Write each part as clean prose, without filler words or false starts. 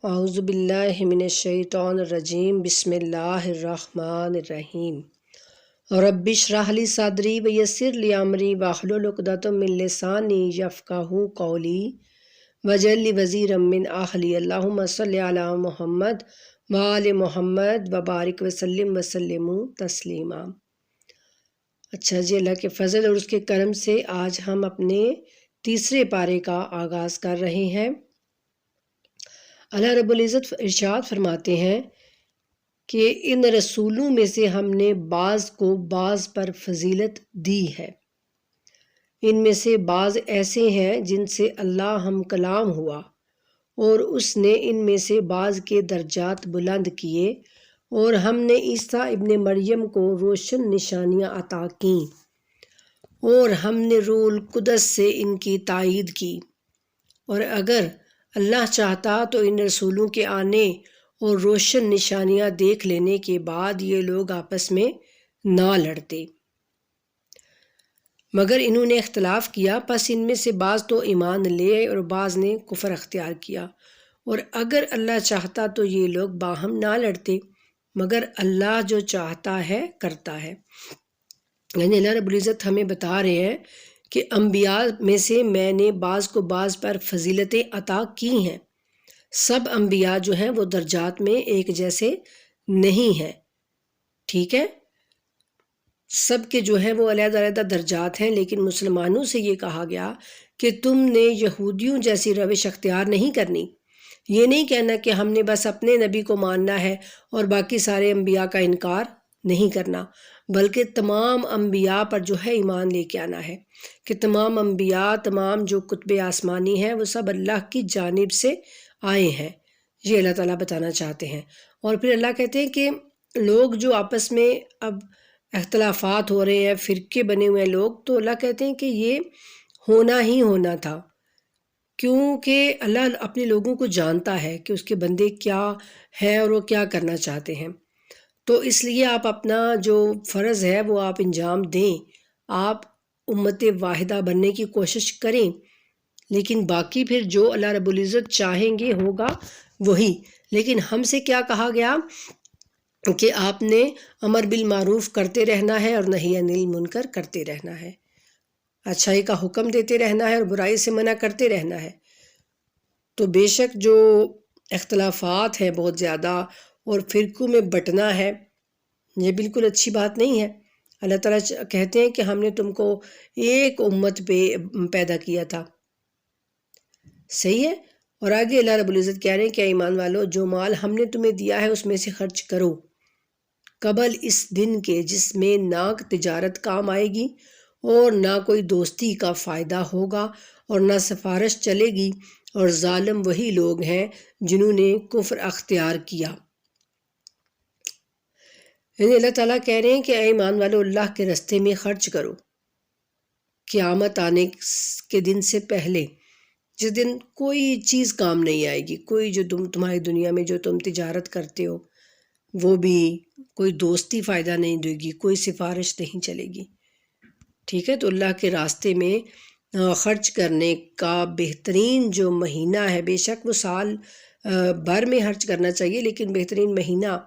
اعوذ باللہ من الشیطان الرجیم بسم اللہ الرحمن الرحیم رب اشرح لی صدری ویسر لی امری واحلل عقدۃ من لسانی یفقہوا قولی واجعل لی وزیرا من اہلی اللہم صلی علی محمد وآل محمد وبارک وسلم تسلیما۔ اچھا جی، اللہ کے فضل اور اس کے کرم سے آج ہم اپنے تیسرے پارے کا آغاز کر رہے ہیں۔ اللہ رب العزت ارشاد فرماتے ہیں کہ ان رسولوں میں سے ہم نے بعض کو بعض پر فضیلت دی ہے۔ ان میں سے بعض ایسے ہیں جن سے اللہ ہم کلام ہوا، اور اس نے ان میں سے بعض کے درجات بلند کیے، اور ہم نے عیسیٰ ابن مریم کو روشن نشانیاں عطا کیں، اور ہم نے روح القدس سے ان کی تائید کی۔ اور اگر اللہ چاہتا تو ان رسولوں کے آنے اور روشن نشانیاں دیکھ لینے کے بعد یہ لوگ آپس میں نہ لڑتے، مگر انہوں نے اختلاف کیا، پس ان میں سے بعض تو ایمان لے آئے اور بعض نے کفر اختیار کیا۔ اور اگر اللہ چاہتا تو یہ لوگ باہم نہ لڑتے، مگر اللہ جو چاہتا ہے کرتا ہے۔ یعنی اللہ رب العزت ہمیں بتا رہے ہیں کہ انبیاء میں سے میں نے بعض کو بعض پر فضیلتیں عطا کی ہیں۔ سب انبیاء جو ہیں وہ درجات میں ایک جیسے نہیں ہیں، ٹھیک ہے، سب کے جو ہیں وہ علیحدہ علیحدہ درجات ہیں، لیکن مسلمانوں سے یہ کہا گیا کہ تم نے یہودیوں جیسی روش اختیار نہیں کرنی۔ یہ نہیں کہنا کہ ہم نے بس اپنے نبی کو ماننا ہے اور باقی سارے انبیاء کا انکار نہیں کرنا، بلکہ تمام انبیاء پر جو ہے ایمان لے کے آنا ہے کہ تمام انبیاء، تمام جو کتب آسمانی ہیں وہ سب اللہ کی جانب سے آئے ہیں، یہ اللہ تعالیٰ بتانا چاہتے ہیں۔ اور پھر اللہ کہتے ہیں کہ لوگ جو آپس میں اب اختلافات ہو رہے ہیں، فرقے بنے ہوئے ہیں لوگ، تو اللہ کہتے ہیں کہ یہ ہونا ہی ہونا تھا، کیونکہ اللہ اپنے لوگوں کو جانتا ہے کہ اس کے بندے کیا ہے اور وہ کیا کرنا چاہتے ہیں۔ تو اس لیے آپ اپنا جو فرض ہے وہ آپ انجام دیں، آپ امت واحدہ بننے کی کوشش کریں، لیکن باقی پھر جو اللہ رب العزت چاہیں گے ہوگا وہی۔ لیکن ہم سے کیا کہا گیا کہ آپ نے امر بالمعروف کرتے رہنا ہے اور نہی عن المنکر کرتے رہنا ہے، اچھائی کا حکم دیتے رہنا ہے اور برائی سے منع کرتے رہنا ہے۔ تو بے شک جو اختلافات ہیں بہت زیادہ اور فرقوں میں بٹنا ہے، یہ بالکل اچھی بات نہیں ہے۔ اللہ تعالیٰ کہتے ہیں کہ ہم نے تم کو ایک امت پہ پیدا کیا تھا، صحیح ہے۔ اور آگے اللہ رب العزت کہہ رہے ہیں کہ اے ایمان والو، جو مال ہم نے تمہیں دیا ہے اس میں سے خرچ کرو، قبل اس دن کے جس میں نہ تجارت کام آئے گی اور نہ کوئی دوستی کا فائدہ ہوگا اور نہ سفارش چلے گی، اور ظالم وہی لوگ ہیں جنہوں نے کفر اختیار کیا۔ یعنی اللہ تعالیٰ کہہ رہے ہیں کہ اے ایمان والو، اللہ کے راستے میں خرچ کرو قیامت آنے کے دن سے پہلے، جس دن کوئی چیز کام نہیں آئے گی، کوئی جو تمہاری دنیا میں جو تم تجارت کرتے ہو وہ بھی کوئی دوستی فائدہ نہیں دے گی، کوئی سفارش نہیں چلے گی، ٹھیک ہے۔ تو اللہ کے راستے میں خرچ کرنے کا بہترین جو مہینہ ہے، بے شک وہ سال بھر میں خرچ کرنا چاہیے، لیکن بہترین مہینہ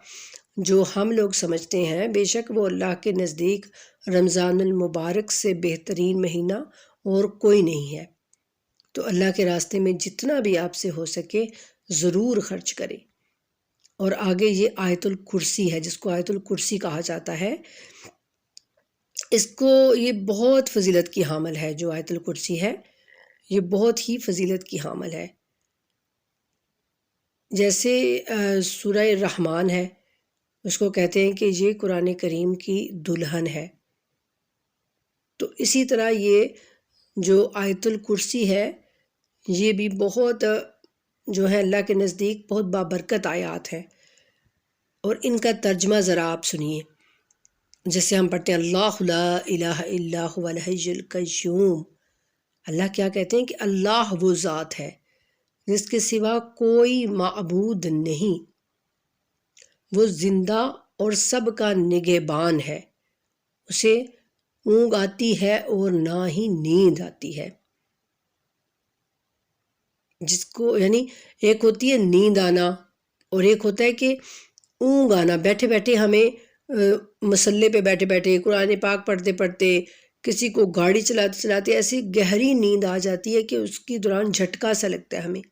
جو ہم لوگ سمجھتے ہیں، بے شک وہ اللہ کے نزدیک رمضان المبارک سے بہترین مہینہ اور کوئی نہیں ہے۔ تو اللہ کے راستے میں جتنا بھی آپ سے ہو سکے ضرور خرچ کریں۔ اور آگے یہ آیت الکرسی ہے، جس کو آیت الکرسی کہا جاتا ہے، اس کو یہ بہت فضیلت کی حامل ہے۔ جو آیت الکرسی ہے یہ بہت ہی فضیلت کی حامل ہے۔ جیسے سورہ الرحمن ہے، اس کو کہتے ہیں کہ یہ قرآن کریم کی دلہن ہے، تو اسی طرح یہ جو آیت الکرسی ہے یہ بھی بہت جو ہے اللہ کے نزدیک بہت بابرکت آیات ہیں۔ اور ان کا ترجمہ ذرا آپ سنیے، جیسے ہم پڑھتے ہیں اللہ لا الہ الا هو الحی القیوم۔ اللہ کیا کہتے ہیں کہ اللہ وہ ذات ہے جس کے سوا کوئی معبود نہیں، وہ زندہ اور سب کا نگہبان ہے، اسے اونگ آتی ہے اور نہ ہی نیند آتی ہے۔ جس کو یعنی ایک ہوتی ہے نیند آنا اور ایک ہوتا ہے کہ اونگ آنا، بیٹھے بیٹھے ہمیں مسلے پہ بیٹھے بیٹھے قرآن پاک پڑھتے پڑھتے، کسی کو گاڑی چلاتے چلاتے ایسی گہری نیند آ جاتی ہے کہ اس کے دوران جھٹکا سا لگتا ہے ہمیں،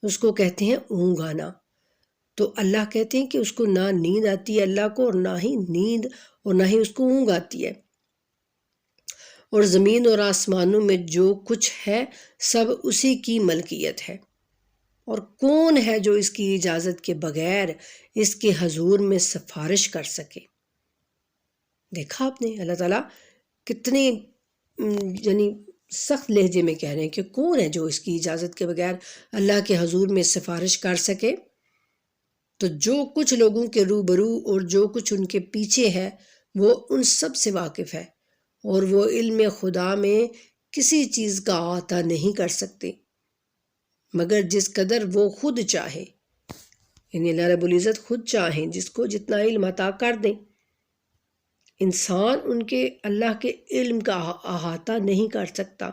اس کو کہتے ہیں اونگ آنا۔ تو اللہ کہتے ہیں کہ اس کو نہ نیند آتی ہے اللہ کو، اور نہ ہی نیند اور نہ ہی اس کو اونگ آتی ہے۔ اور زمین اور آسمانوں میں جو کچھ ہے سب اسی کی ملکیت ہے، اور کون ہے جو اس کی اجازت کے بغیر اس کے حضور میں سفارش کر سکے؟ دیکھا آپ نے اللہ تعالیٰ کتنے یعنی سخت لہجے میں کہہ رہے ہیں کہ کون ہے جو اس کی اجازت کے بغیر اللہ کے حضور میں سفارش کر سکے؟ تو جو کچھ لوگوں کے روبرو اور جو کچھ ان کے پیچھے ہے وہ ان سب سے واقف ہے، اور وہ علم خدا میں کسی چیز کا احاطہ نہیں کر سکتے مگر جس قدر وہ خود چاہے، یعنی اللہ رب العزت خود چاہیں جس کو جتنا علم عطا کر دیں۔ انسان ان کے اللہ کے علم کا احاطہ نہیں کر سکتا،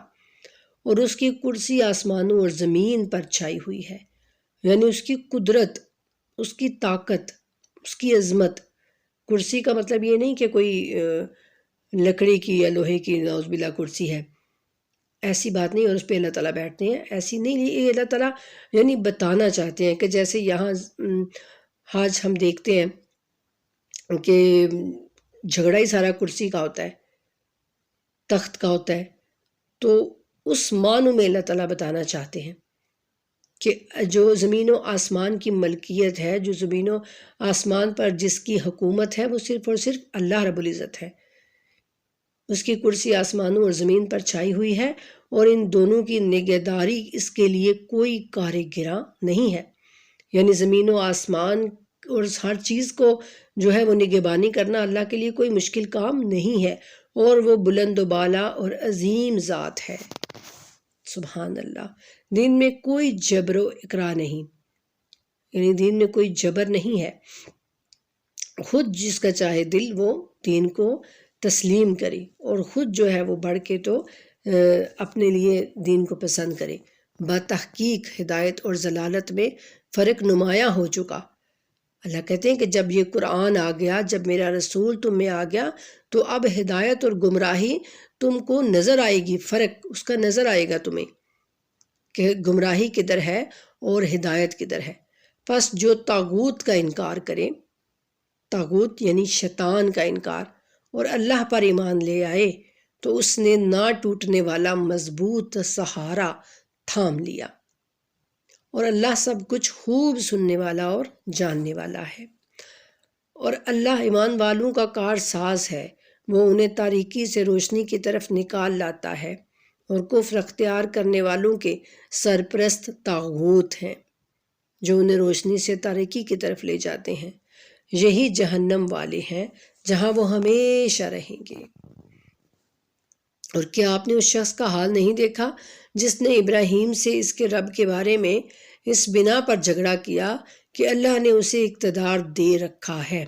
اور اس کی کرسی آسمانوں اور زمین پر چھائی ہوئی ہے، یعنی اس کی قدرت، اس کی طاقت، اس کی عظمت۔ کرسی کا مطلب یہ نہیں کہ کوئی لکڑی کی یا لوہے کی نعوذ باللہ کرسی ہے، ایسی بات نہیں، اور اس پہ اللہ تعالیٰ بیٹھتے ہیں، ایسی نہیں۔ یہ اللہ تعالیٰ یعنی بتانا چاہتے ہیں کہ جیسے یہاں آج ہم دیکھتے ہیں کہ جھگڑا ہی سارا کرسی کا ہوتا ہے، تخت کا ہوتا ہے، تو اس معنی میں اللہ تعالیٰ بتانا چاہتے ہیں کہ جو زمین و آسمان کی ملکیت ہے، جو زمین و آسمان پر جس کی حکومت ہے وہ صرف اور صرف اللہ رب العزت ہے۔ اس کی کرسی آسمانوں اور زمین پر چھائی ہوئی ہے، اور ان دونوں کی نگہداری اس کے لیے کوئی کار گراں نہیں ہے، یعنی زمین و آسمان اور ہر چیز کو جو ہے وہ نگہبانی کرنا اللہ کے لیے کوئی مشکل کام نہیں ہے، اور وہ بلند و بالا اور عظیم ذات ہے۔ سبحان اللہ۔ دین میں کوئی جبر و اکراہ نہیں، یعنی دین میں کوئی جبر نہیں ہے، خود جس کا چاہے دل وہ دین کو تسلیم کرے، اور خود جو ہے وہ بڑھ کے تو اپنے لیے دین کو پسند کرے۔ بتحقیق ہدایت اور ضلالت میں فرق نمایاں ہو چکا۔ اللہ کہتے ہیں کہ جب یہ قرآن آ گیا، جب میرا رسول تم میں آ گیا، تو اب ہدایت اور گمراہی تم کو نظر آئے گی، فرق اس کا نظر آئے گا تمہیں کہ گمراہی کدھر ہے اور ہدایت کدھر ہے۔ پس جو طاغوت کا انکار کرے، طاغوت یعنی شیطان کا انکار، اور اللہ پر ایمان لے آئے، تو اس نے نہ ٹوٹنے والا مضبوط سہارا تھام لیا، اور اللہ سب کچھ خوب سننے والا اور جاننے والا ہے۔ اور اللہ ایمان والوں کا کار ساز ہے، وہ انہیں تاریکی سے روشنی کی طرف نکال لاتا ہے، اور کفر اختیار کرنے والوں کے سرپرست طاغوت ہیں جو انہیں روشنی سے تاریکی کی طرف لے جاتے ہیں، یہی جہنم والے ہیں جہاں وہ ہمیشہ رہیں گے۔ اور کیا آپ نے اس شخص کا حال نہیں دیکھا جس نے ابراہیم سے اس کے رب کے بارے میں اس بنا پر جھگڑا کیا کہ اللہ نے اسے اقتدار دے رکھا ہے؟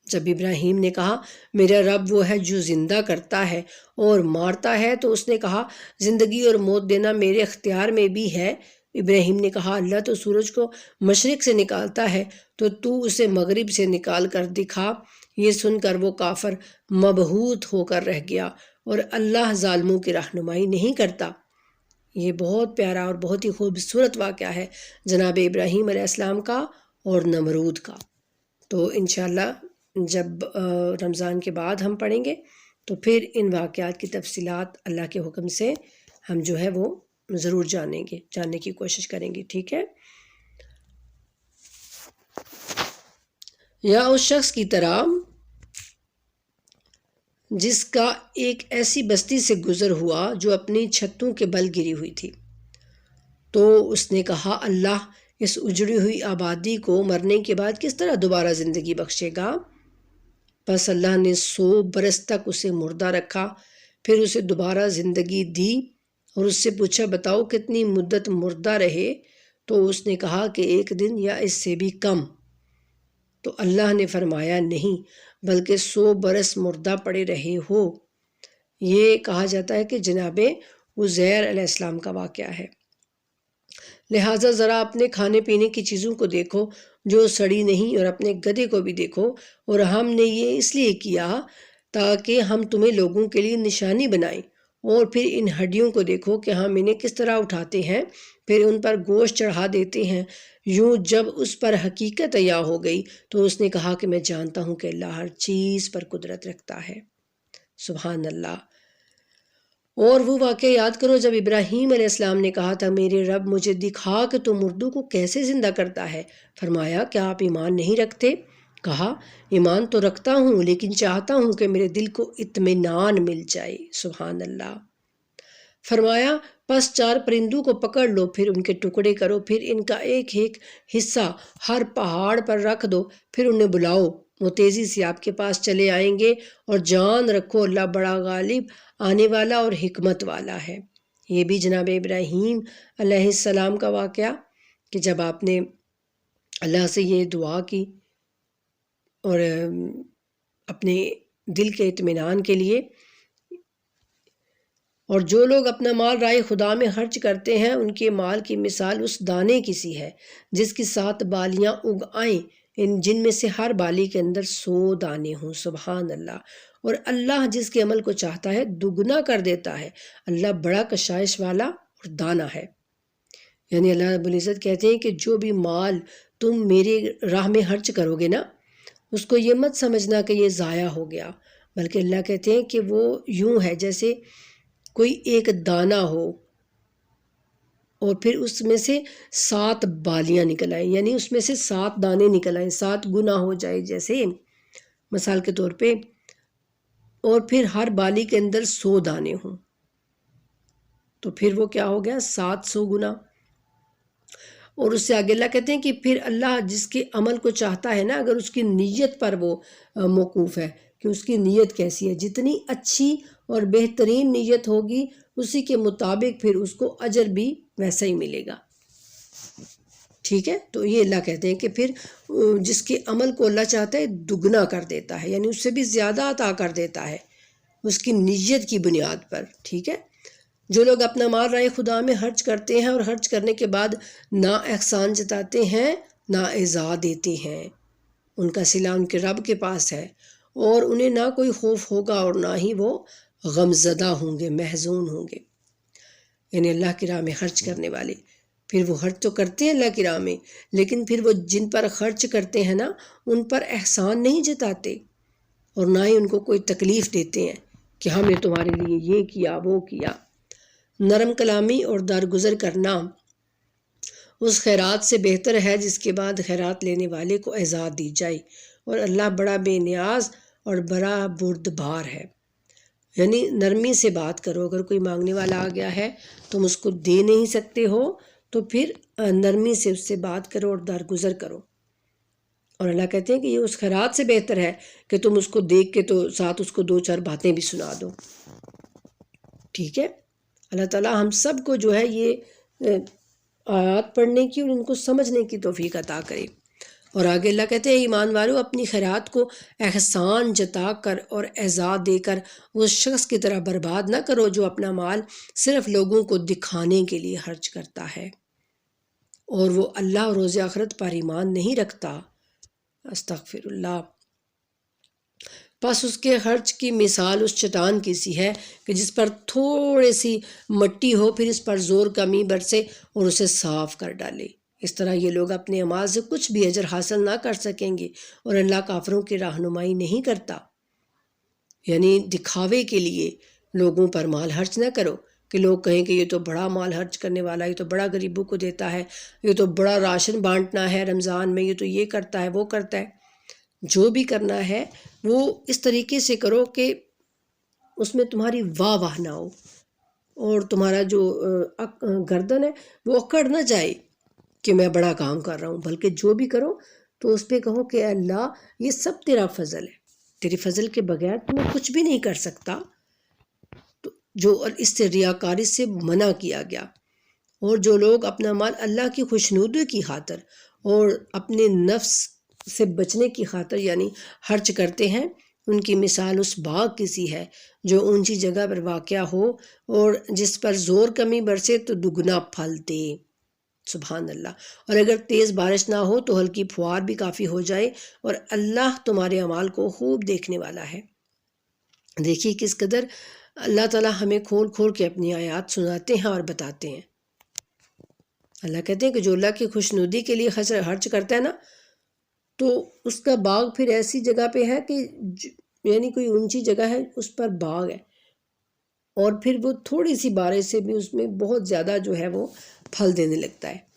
جب ابراہیم نے کہا میرا رب وہ ہے جو زندہ کرتا ہے اور مارتا ہے، تو اس نے کہا زندگی اور موت دینا میرے اختیار میں بھی ہے۔ ابراہیم نے کہا اللہ تو سورج کو مشرق سے نکالتا ہے، تو اسے مغرب سے نکال کر دکھا۔ یہ سن کر وہ کافر مبہوت ہو کر رہ گیا، اور اللہ ظالموں کی رہنمائی نہیں کرتا۔ یہ بہت پیارا اور بہت ہی خوبصورت واقعہ ہے جناب ابراہیم علیہ السلام کا اور نمرود کا۔ تو انشاءاللہ جب رمضان کے بعد ہم پڑھیں گے تو پھر ان واقعات کی تفصیلات اللہ کے حکم سے ہم جو ہے وہ ضرور جاننے کی کوشش کریں گے، ٹھیک ہے؟ یا اس شخص کی طرح جس کا ایک ایسی بستی سے گزر ہوا جو اپنی چھتوں کے بل گری ہوئی تھی، تو اس نے کہا اللہ اس اجڑی ہوئی آبادی کو مرنے کے بعد کس طرح دوبارہ زندگی بخشے گا؟ پس اللہ نے 100 برس تک اسے مردہ رکھا، پھر اسے دوبارہ زندگی دی اور اس سے پوچھا بتاؤ کتنی مدت مردہ رہے؟ تو اس نے کہا کہ 1 دن یا اس سے بھی کم۔ تو اللہ نے فرمایا نہیں، بلکہ 100 برس مردہ پڑے رہے ہو۔ یہ کہا جاتا ہے کہ جناب عزیر علیہ السلام کا واقعہ ہے۔ لہٰذا ذرا اپنے کھانے پینے کی چیزوں کو دیکھو جو سڑی نہیں، اور اپنے گدھے کو بھی دیکھو، اور ہم نے یہ اس لیے کیا تاکہ ہم تمہیں لوگوں کے لیے نشانی بنائیں۔ اور پھر ان ہڈیوں کو دیکھو کہ ہم انہیں کس طرح اٹھاتے ہیں، پھر ان پر گوشت چڑھا دیتے ہیں۔ یوں جب اس پر حقیقت عیاں ہو گئی تو اس نے کہا کہ میں جانتا ہوں کہ اللہ ہر چیز پر قدرت رکھتا ہے۔ سبحان اللہ۔ اور وہ واقعہ یاد کرو جب ابراہیم علیہ السلام نے کہا تھا میرے رب مجھے دکھا کہ تو مردوں کو کیسے زندہ کرتا ہے۔ فرمایا کیا آپ ایمان نہیں رکھتے؟ کہا ایمان تو رکھتا ہوں، لیکن چاہتا ہوں کہ میرے دل کو اطمینان مل جائے۔ سبحان اللہ۔ فرمایا پس 4 پرندوں کو پکڑ لو، پھر ان کے ٹکڑے کرو، پھر ان کا ایک ایک حصہ ہر پہاڑ پر رکھ دو، پھر انہیں بلاؤ، وہ تیزی سے آپ کے پاس چلے آئیں گے، اور جان رکھو اللہ بڑا غالب آنے والا اور حکمت والا ہے۔ یہ بھی جناب ابراہیم علیہ السلام کا واقعہ کہ جب آپ نے اللہ سے یہ دعا کی اور اپنے دل کے اطمینان کے لیے، اور جو لوگ اپنا مال رائے خدا میں خرچ کرتے ہیں ان کے مال کی مثال اس دانے کی سی ہے جس کی 7 بالیاں اگ آئیں، جن میں سے ہر بالی کے اندر 100 دانے ہوں۔ سبحان اللہ۔ اور اللہ جس کے عمل کو چاہتا ہے دگنا کر دیتا ہے۔ اللہ بڑا کشائش والا اور دانا ہے۔ یعنی اللہ رب العزت کہتے ہیں کہ جو بھی مال تم میرے راہ میں خرچ کرو گے نا، اس کو یہ مت سمجھنا کہ یہ ضائع ہو گیا، بلکہ اللہ کہتے ہیں کہ وہ یوں ہے جیسے کوئی ایک دانہ ہو اور پھر اس میں سے 7 بالیاں نکل آئیں، یعنی اس میں سے 7 دانے نکل آئیں، 7 گنا ہو جائے جیسے مثال کے طور پہ، اور پھر ہر بالی کے اندر 100 دانے ہوں، تو پھر وہ کیا ہو گیا 700 گنا۔ اور اس سے آگے اللہ کہتے ہیں کہ پھر اللہ جس کے عمل کو چاہتا ہے نا، اگر اس کی نیت پر وہ موقوف ہے کہ اس کی نیت کیسی ہے، جتنی اچھی اور بہترین نیت ہوگی اسی کے مطابق پھر اس کو اجر بھی ویسا ہی ملے گا۔ ٹھیک ہے، تو یہ اللہ کہتے ہیں کہ پھر جس کے عمل کو اللہ چاہتا ہے دگنا کر دیتا ہے، یعنی اس سے بھی زیادہ عطا کر دیتا ہے اس کی نیت کی بنیاد پر۔ ٹھیک ہے، جو لوگ اپنا مال رائے خدا میں خرچ کرتے ہیں اور خرچ کرنے کے بعد نہ احسان جتاتے ہیں نہ اعزاء دیتے ہیں، ان کا صلہ ان کے رب کے پاس ہے، اور انہیں نہ کوئی خوف ہوگا اور نہ ہی وہ غمزدہ ہوں گے، محزون ہوں گے۔ یعنی اللہ کی راہ میں خرچ کرنے والے پھر وہ خرچ تو کرتے ہیں اللہ کی راہ میں، لیکن پھر وہ جن پر خرچ کرتے ہیں نا ان پر احسان نہیں جتاتے، اور نہ ہی ان کو کوئی تکلیف دیتے ہیں کہ ہم نے تمہارے لیے یہ کیا وہ کیا۔ نرم کلامی اور درگزر کرنا اس خیرات سے بہتر ہے جس کے بعد خیرات لینے والے کو اعزاء دی جائے، اور اللہ بڑا بے نیاز اور بڑا بردبار ہے۔ یعنی نرمی سے بات کرو، اگر کوئی مانگنے والا آ گیا ہے تم اس کو دے نہیں سکتے ہو تو پھر نرمی سے اس سے بات کرو اور درگزر کرو۔ اور اللہ کہتے ہیں کہ یہ اس خیرات سے بہتر ہے کہ تم اس کو دیکھ کے تو ساتھ اس کو 2-4 باتیں بھی سنا دو۔ ٹھیک ہے، اللہ تعالیٰ ہم سب کو جو ہے یہ آیات پڑھنے کی اور ان کو سمجھنے کی توفیق عطا کرے۔ اور آگے اللہ کہتے ہیں ایمان والو اپنی خیرات کو احسان جتا کر اور اعزاء دے کر اس شخص کی طرح برباد نہ کرو جو اپنا مال صرف لوگوں کو دکھانے کے لیے خرچ کرتا ہے اور وہ اللہ اور روز آخرت پر ایمان نہیں رکھتا۔ استغفر اللہ۔ پس اس کے خرچ کی مثال اس چٹان کی سی ہے کہ جس پر تھوڑی سی مٹی ہو، پھر اس پر زور کمی برسے اور اسے صاف کر ڈالے۔ اس طرح یہ لوگ اپنے اعمال سے کچھ بھی اجر حاصل نہ کر سکیں گے، اور اللہ کافروں کی رہنمائی نہیں کرتا۔ یعنی دکھاوے کے لیے لوگوں پر مال خرچ نہ کرو کہ لوگ کہیں کہ یہ تو بڑا مال خرچ کرنے والا ہے، یہ تو بڑا غریبوں کو دیتا ہے، یہ تو بڑا راشن بانٹنا ہے رمضان میں، یہ تو یہ کرتا ہے وہ کرتا ہے۔ جو بھی کرنا ہے وہ اس طریقے سے کرو کہ اس میں تمہاری واہ واہ نہ ہو اور تمہارا جو گردن ہے وہ اکڑ نہ جائے کہ میں بڑا کام کر رہا ہوں، بلکہ جو بھی کرو تو اس پہ کہو کہ اللہ یہ سب تیرا فضل ہے، تیرے فضل کے بغیر تو میں کچھ بھی نہیں کر سکتا۔ تو جو اس سے ریاکاری سے منع کیا گیا، اور جو لوگ اپنا مال اللہ کی خوشنودی کی خاطر اور اپنے نفس سے بچنے کی خاطر یعنی خرچ کرتے ہیں، ان کی مثال اس باغ کی سی ہے جو اونچی جگہ پر واقع ہو اور جس پر زور کمی برسے تو دگنا پھل دے۔ سبحان اللہ۔ اور اگر تیز بارش نہ ہو تو ہلکی پھوار بھی کافی ہو جائے، اور اللہ تمہارے اعمال کو خوب دیکھنے والا ہے۔ دیکھیے کس قدر اللہ تعالیٰ ہمیں کھول کھول کے اپنی آیات سناتے ہیں اور بتاتے ہیں۔ اللہ کہتے ہیں کہ جو اللہ کی خوشنودی کے لیے خرچ کرتا ہے نا، تو اس کا باغ پھر ایسی جگہ پہ ہے کہ یعنی کوئی اونچی جگہ ہے، اس پر باغ ہے، اور پھر وہ تھوڑی سی بارش سے بھی اس میں بہت زیادہ جو ہے وہ پھل دینے لگتا ہے۔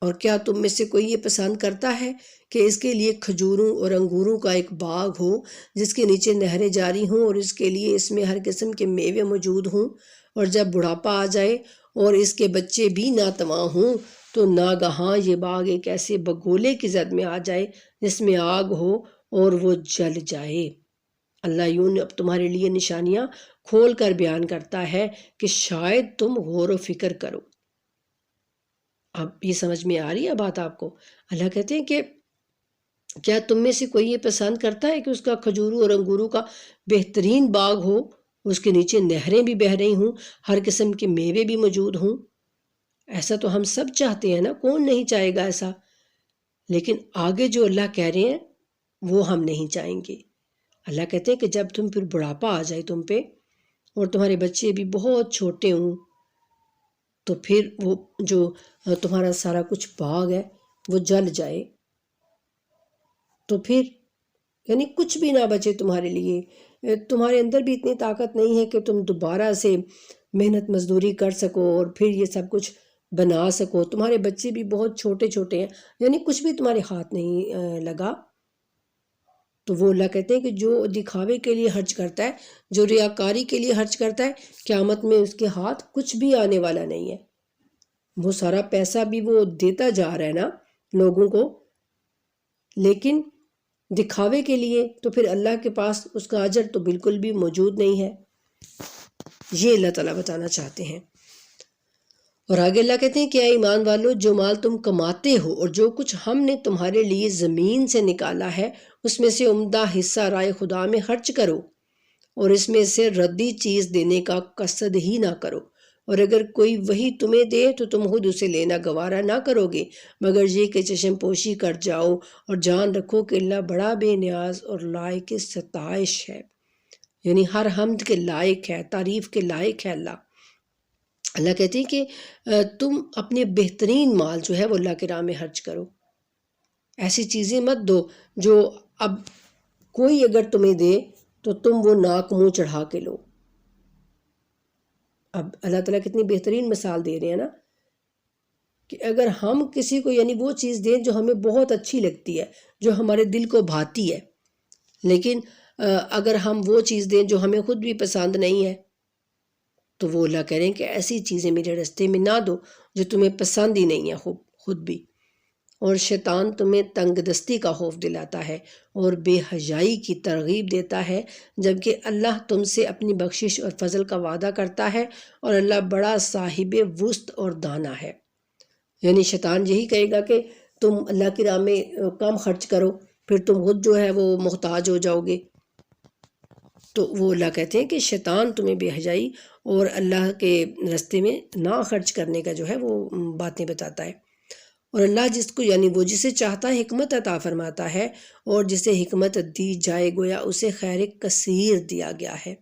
اور کیا تم میں سے کوئی یہ پسند کرتا ہے کہ اس کے لیے کھجوروں اور انگوروں کا ایک باغ ہو جس کے نیچے نہریں جاری ہوں، اور اس کے لیے اس میں ہر قسم کے میوے موجود ہوں، اور جب بڑھاپا آ جائے اور اس کے بچے بھی ناتواں ہوں تو ناگہاں یہ باغ ایک ایسے بگولے کی زد میں آ جائے جس میں آگ ہو اور وہ جل جائے۔ اللہ یوں اب تمہارے لیے نشانیاں کھول کر بیان کرتا ہے کہ شاید تم غور و فکر کرو۔ اب یہ سمجھ میں آ رہی ہے بات آپ کو؟ اللہ کہتے ہیں کہ کیا تم میں سے کوئی یہ پسند کرتا ہے کہ اس کا کھجوروں اور انگوروں کا بہترین باغ ہو، اس کے نیچے نہریں بھی بہہ رہی ہوں، ہر قسم کے میوے بھی موجود ہوں؟ ایسا تو ہم سب چاہتے ہیں نا، کون نہیں چاہے گا ایسا؟ لیکن آگے جو اللہ کہہ رہے ہیں وہ ہم نہیں چاہیں گے۔ اللہ کہتے ہیں کہ جب تم پھر بڑھاپا آ جائے تم پہ اور تمہارے بچے بھی بہت چھوٹے ہوں، تو پھر وہ جو تمہارا سارا کچھ باغ ہے وہ جل جائے، تو پھر یعنی کچھ بھی نہ بچے تمہارے لیے، تمہارے اندر بھی اتنی طاقت نہیں ہے کہ تم دوبارہ سے محنت مزدوری کر سکو اور پھر یہ سب کچھ بنا سکو، تمہارے بچے بھی بہت چھوٹے چھوٹے ہیں، یعنی کچھ بھی تمہارے ہاتھ نہیں لگا۔ تو وہ اللہ کہتے ہیں کہ جو دکھاوے کے لیے خرچ کرتا ہے، جو ریاکاری کے لیے خرچ کرتا ہے، قیامت میں اس کے ہاتھ کچھ بھی آنے والا نہیں ہے۔ وہ سارا پیسہ بھی وہ دیتا جا رہا ہے نا لوگوں کو، لیکن دکھاوے کے لیے تو پھر اللہ کے پاس اس کا اجر تو بالکل بھی موجود نہیں ہے۔ یہ اللہ تعالیٰ بتانا چاہتے ہیں۔ اور آگے اللہ کہتے ہیں کہ اے ایمان والو، جو مال تم کماتے ہو اور جو کچھ ہم نے تمہارے لیے زمین سے نکالا ہے، اس میں سے عمدہ حصہ رائے خدا میں خرچ کرو، اور اس میں سے ردی چیز دینے کا قصد ہی نہ کرو، اور اگر کوئی وہی تمہیں دے تو تم خود اسے لینا گوارا نہ کرو گے، مگر یہ کہ چشم پوشی کر جاؤ اور جان رکھو کہ اللہ بڑا بے نیاز اور لائق ستائش ہے، یعنی ہر حمد کے لائق ہے، تعریف کے لائق ہے اللہ۔ اللہ کہتے ہیں کہ تم اپنے بہترین مال جو ہے وہ اللہ کے راہ میں خرچ کرو، ایسی چیزیں مت دو جو اب کوئی اگر تمہیں دے تو تم وہ ناک منہ چڑھا کے لو۔ اب اللہ تعالیٰ کتنی بہترین مثال دے رہے ہیں نا، کہ اگر ہم کسی کو یعنی وہ چیز دیں جو ہمیں بہت اچھی لگتی ہے، جو ہمارے دل کو بھاتی ہے، لیکن اگر ہم وہ چیز دیں جو ہمیں خود بھی پسند نہیں ہے، تو وہ اللہ کہہ رہے ہیں کہ ایسی چیزیں میرے راستے میں نہ دو جو تمہیں پسند ہی نہیں ہے خود بھی۔ اور شیطان تمہیں تنگ دستی کا خوف دلاتا ہے اور بے حیائی کی ترغیب دیتا ہے، جبکہ اللہ تم سے اپنی بخشش اور فضل کا وعدہ کرتا ہے، اور اللہ بڑا صاحب وسط اور دانا ہے۔ یعنی شیطان یہی کہے گا کہ تم اللہ کی راہ میں کم خرچ کرو، پھر تم خود جو ہے وہ محتاج ہو جاؤ گے۔ تو وہ اللہ کہتے ہیں کہ شیطان تمہیں بے حیائی اور اللہ کے راستے میں نہ خرچ کرنے کا جو ہے وہ باتیں بتاتا ہے۔ اور اللہ جس کو یعنی وہ جسے چاہتا ہے حکمت عطا فرماتا ہے، اور جسے حکمت دی جائے گویا اسے خیر کثیر دیا گیا ہے،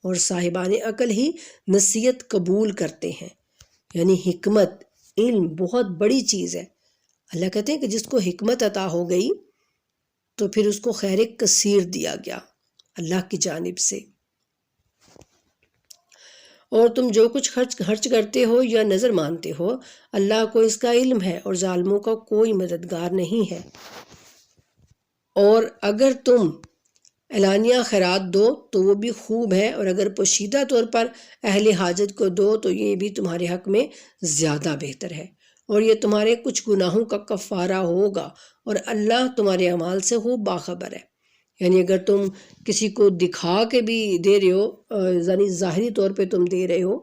اور صاحبان عقل ہی نصیحت قبول کرتے ہیں۔ یعنی حکمت، علم بہت بڑی چیز ہے۔ اللہ کہتے ہیں کہ جس کو حکمت عطا ہو گئی تو پھر اس کو خیر کثیر دیا گیا اللہ کی جانب سے۔ اور تم جو کچھ خرچ کرتے ہو یا نظر مانتے ہو، اللہ کو اس کا علم ہے، اور ظالموں کا کوئی مددگار نہیں ہے۔ اور اگر تم اعلانیہ خیرات دو تو وہ بھی خوب ہے، اور اگر پوشیدہ طور پر اہل حاجت کو دو تو یہ بھی تمہارے حق میں زیادہ بہتر ہے، اور یہ تمہارے کچھ گناہوں کا کفارہ ہوگا، اور اللہ تمہارے اعمال سے خوب باخبر ہے۔ یعنی اگر تم کسی کو دکھا کے بھی دے رہے ہو، یعنی ظاہری طور پہ تم دے رہے ہو،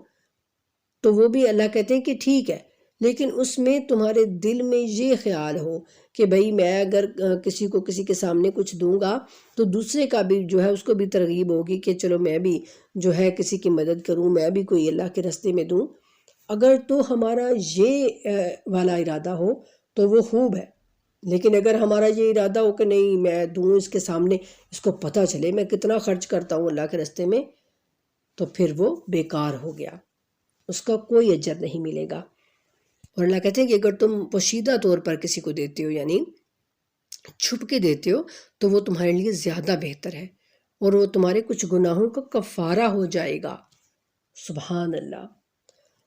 تو وہ بھی اللہ کہتے ہیں کہ ٹھیک ہے، لیکن اس میں تمہارے دل میں یہ خیال ہو کہ بھئی میں اگر کسی کو کسی کے سامنے کچھ دوں گا تو دوسرے کا بھی جو ہے اس کو بھی ترغیب ہوگی کہ چلو میں بھی جو ہے کسی کی مدد کروں، میں بھی کوئی اللہ کے راستے میں دوں۔ اگر تو ہمارا یہ والا ارادہ ہو تو وہ خوب ہے، لیکن اگر ہمارا یہ ارادہ ہو کہ نہیں میں دوں اس کے سامنے، اس کو پتہ چلے میں کتنا خرچ کرتا ہوں اللہ کے راستے میں، تو پھر وہ بیکار ہو گیا، اس کا کوئی اجر نہیں ملے گا۔ اور اللہ کہتے ہیں کہ اگر تم پوشیدہ طور پر کسی کو دیتے ہو، یعنی چھپ کے دیتے ہو، تو وہ تمہارے لیے زیادہ بہتر ہے، اور وہ تمہارے کچھ گناہوں کا کفارہ ہو جائے گا۔ سبحان اللہ۔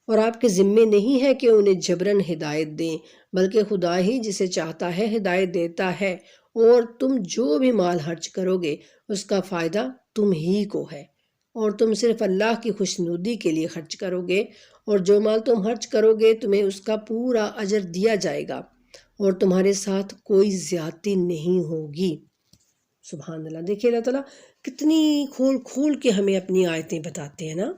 اور آپ کے ذمے نہیں ہے کہ انہیں جبراً ہدایت دیں، بلکہ خدا ہی جسے چاہتا ہے ہدایت دیتا ہے، اور تم جو بھی مال خرچ کرو گے اس کا فائدہ تم ہی کو ہے، اور تم صرف اللہ کی خوشنودی کے لیے خرچ کرو گے، اور جو مال تم خرچ کرو گے تمہیں اس کا پورا اجر دیا جائے گا، اور تمہارے ساتھ کوئی زیادتی نہیں ہوگی۔ سبحان اللہ۔ دیکھیے اللہ تعالیٰ کتنی کھول کھول کے ہمیں اپنی آیتیں بتاتے ہیں نا۔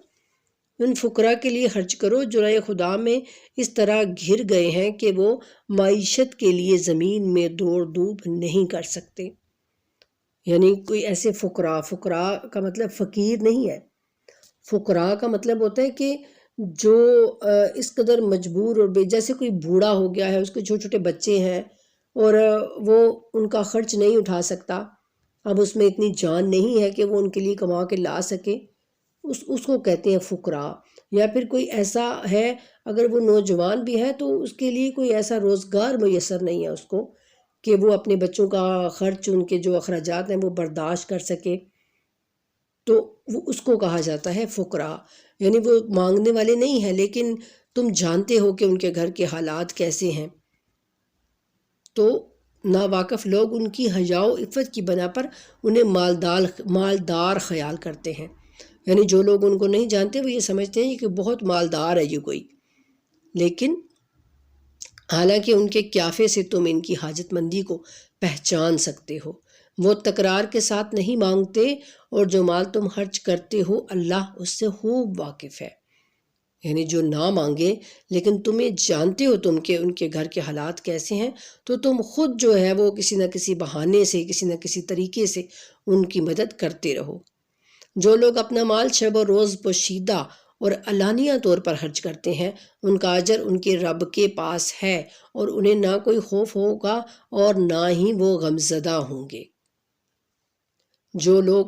ان فقراء کے لیے خرچ کرو جو رائے خدا میں اس طرح گھر گئے ہیں کہ وہ معیشت کے لیے زمین میں دوڑ دھوپ نہیں کر سکتے۔ یعنی کوئی ایسے فقراء کا مطلب فقیر نہیں ہے، فقراء کا مطلب ہوتا ہے کہ جو اس قدر مجبور اور جیسے کوئی بوڑھا ہو گیا ہے، اس کے چھوٹے چھوٹے بچے ہیں، اور وہ ان کا خرچ نہیں اٹھا سکتا، اب اس میں اتنی جان نہیں ہے کہ وہ ان کے لیے کما کے لا سکے، اس کو کہتے ہیں فقراء۔ یا پھر کوئی ایسا ہے اگر وہ نوجوان بھی ہے تو اس کے لیے کوئی ایسا روزگار میسر نہیں ہے اس کو کہ وہ اپنے بچوں کا خرچ، ان کے جو اخراجات ہیں وہ برداشت کر سکے، تو وہ اس کو کہا جاتا ہے فقراء۔ یعنی وہ مانگنے والے نہیں ہیں، لیکن تم جانتے ہو کہ ان کے گھر کے حالات کیسے ہیں، تو ناواقف لوگ ان کی حیا و عفت کی بنا پر انہیں مالدار خیال کرتے ہیں۔ یعنی جو لوگ ان کو نہیں جانتے وہ یہ سمجھتے ہیں کہ بہت مالدار ہے یہ کوئی، لیکن حالانکہ ان کے قیافے سے تم ان کی حاجت مندی کو پہچان سکتے ہو۔ وہ تکرار کے ساتھ نہیں مانگتے، اور جو مال تم خرچ کرتے ہو اللہ اس سے خوب واقف ہے۔ یعنی جو نہ مانگے لیکن تمہیں جانتے ہو تم کہ ان کے گھر کے حالات کیسے ہیں، تو تم خود جو ہے وہ کسی نہ کسی بہانے سے، کسی نہ کسی طریقے سے ان کی مدد کرتے رہو۔ جو لوگ اپنا مال شب و روز پوشیدہ اور علانیہ طور پر خرچ کرتے ہیں، ان کا اجر ان کے رب کے پاس ہے، اور انہیں نہ کوئی خوف ہوگا اور نہ ہی وہ غمزدہ ہوں گے۔ جو لوگ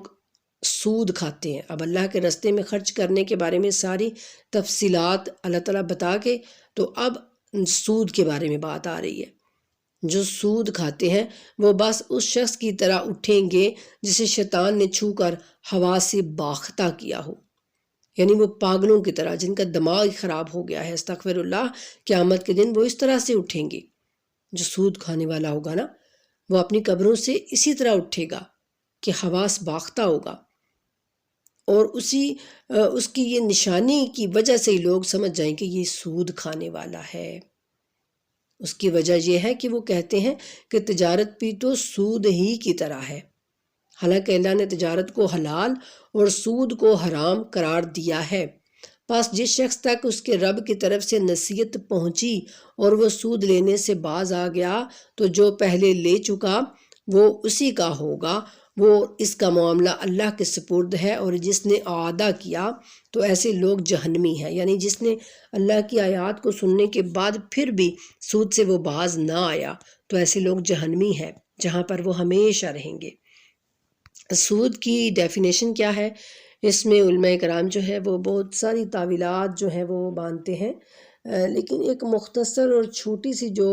سود کھاتے ہیں، اب اللہ کے راستے میں خرچ کرنے کے بارے میں ساری تفصیلات اللہ تعالیٰ بتا کے تو اب سود کے بارے میں بات آ رہی ہے۔ جو سود کھاتے ہیں وہ بس اس شخص کی طرح اٹھیں گے جسے شیطان نے چھو کر ہوا سے باختہ کیا ہو، یعنی وہ پاگلوں کی طرح جن کا دماغ خراب ہو گیا ہے۔ استغفر اللہ۔ قیامت کے دن وہ اس طرح سے اٹھیں گے، جو سود کھانے والا ہوگا نا وہ اپنی قبروں سے اسی طرح اٹھے گا کہ حواس باختہ ہوگا، اور اس کی یہ نشانی کی وجہ سے ہی لوگ سمجھ جائیں کہ یہ سود کھانے والا ہے۔ اس کی وجہ یہ ہے کہ وہ کہتے ہیں کہ تجارت بھی تو سود ہی کی طرح ہے، حالانکہ اللہ نے تجارت کو حلال اور سود کو حرام قرار دیا ہے۔ پس جس شخص تک اس کے رب کی طرف سے نصیحت پہنچی اور وہ سود لینے سے باز آ گیا، تو جو پہلے لے چکا وہ اسی کا ہوگا، وہ اس کا معاملہ اللہ کے سپرد ہے۔ اور جس نے اعادہ کیا تو ایسے لوگ جہنمی ہیں، یعنی جس نے اللہ کی آیات کو سننے کے بعد پھر بھی سود سے وہ باز نہ آیا تو ایسے لوگ جہنمی ہیں، جہاں پر وہ ہمیشہ رہیں گے۔ سود کی ڈیفینیشن کیا ہے؟ اس میں علماء کرام جو ہے وہ بہت ساری تعویلات جو ہیں وہ مانتے ہیں، لیکن ایک مختصر اور چھوٹی سی جو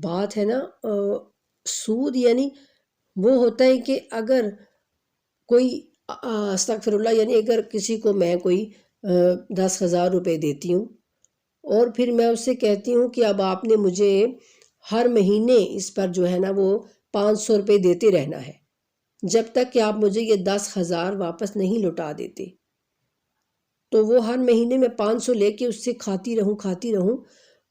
بات ہے نا، سود یعنی وہ ہوتا ہے کہ اگر کوئی استغفر اللہ، یعنی اگر کسی کو میں کوئی 10,000 روپے دیتی ہوں اور پھر میں اس سے کہتی ہوں کہ اب آپ نے مجھے ہر مہینے اس پر جو ہے نا وہ 500 روپے دیتے رہنا ہے، جب تک کہ آپ مجھے یہ 10,000 واپس نہیں لوٹا دیتے، تو وہ ہر مہینے میں 500 لے کے اس سے کھاتی رہوں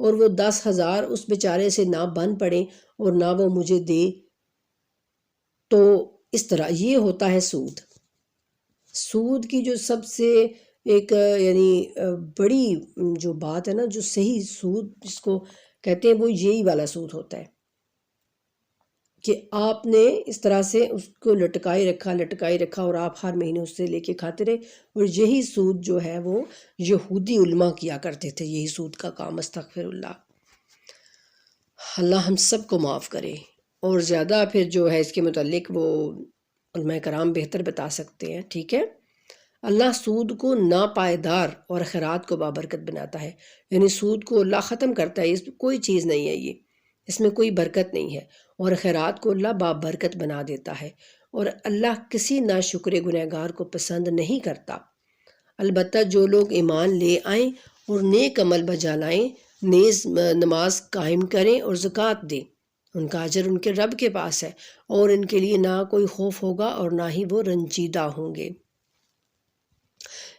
اور وہ 10,000 اس بیچارے سے نہ بن پڑے اور نہ وہ مجھے دے۔ تو اس طرح یہ ہوتا ہے سود۔ سود کی جو سب سے ایک یعنی بڑی جو بات ہے نا، جو صحیح سود جس کو کہتے ہیں وہ یہی والا سود ہوتا ہے کہ آپ نے اس طرح سے اس کو لٹکائی رکھا اور آپ ہر مہینے اس سے لے کے کھاتے رہے، اور یہی سود جو ہے وہ یہودی علماء کیا کرتے تھے، یہی سود کا کام، استغفر اللہ۔ اللہ ہم سب کو معاف کرے، اور زیادہ پھر جو ہے اس کے متعلق وہ علماء کرام بہتر بتا سکتے ہیں، ٹھیک ہے۔ اللہ سود کو ناپائیدار اور خیرات کو بابرکت بناتا ہے، یعنی سود کو اللہ ختم کرتا ہے، اس میں کوئی چیز نہیں ہے، اس میں کوئی برکت نہیں ہے، اور خیرات کو اللہ بابرکت بنا دیتا ہے، اور اللہ کسی ناشکر گنہگار کو پسند نہیں کرتا۔ البتہ جو لوگ ایمان لے آئیں اور نیک عمل بجا لائیں، نیز نماز قائم کریں اور زکوٰۃ دیں، ان کا اجر ان کے رب کے پاس ہے، اور ان کے لیے نہ کوئی خوف ہوگا اور نہ ہی وہ رنجیدہ ہوں گے۔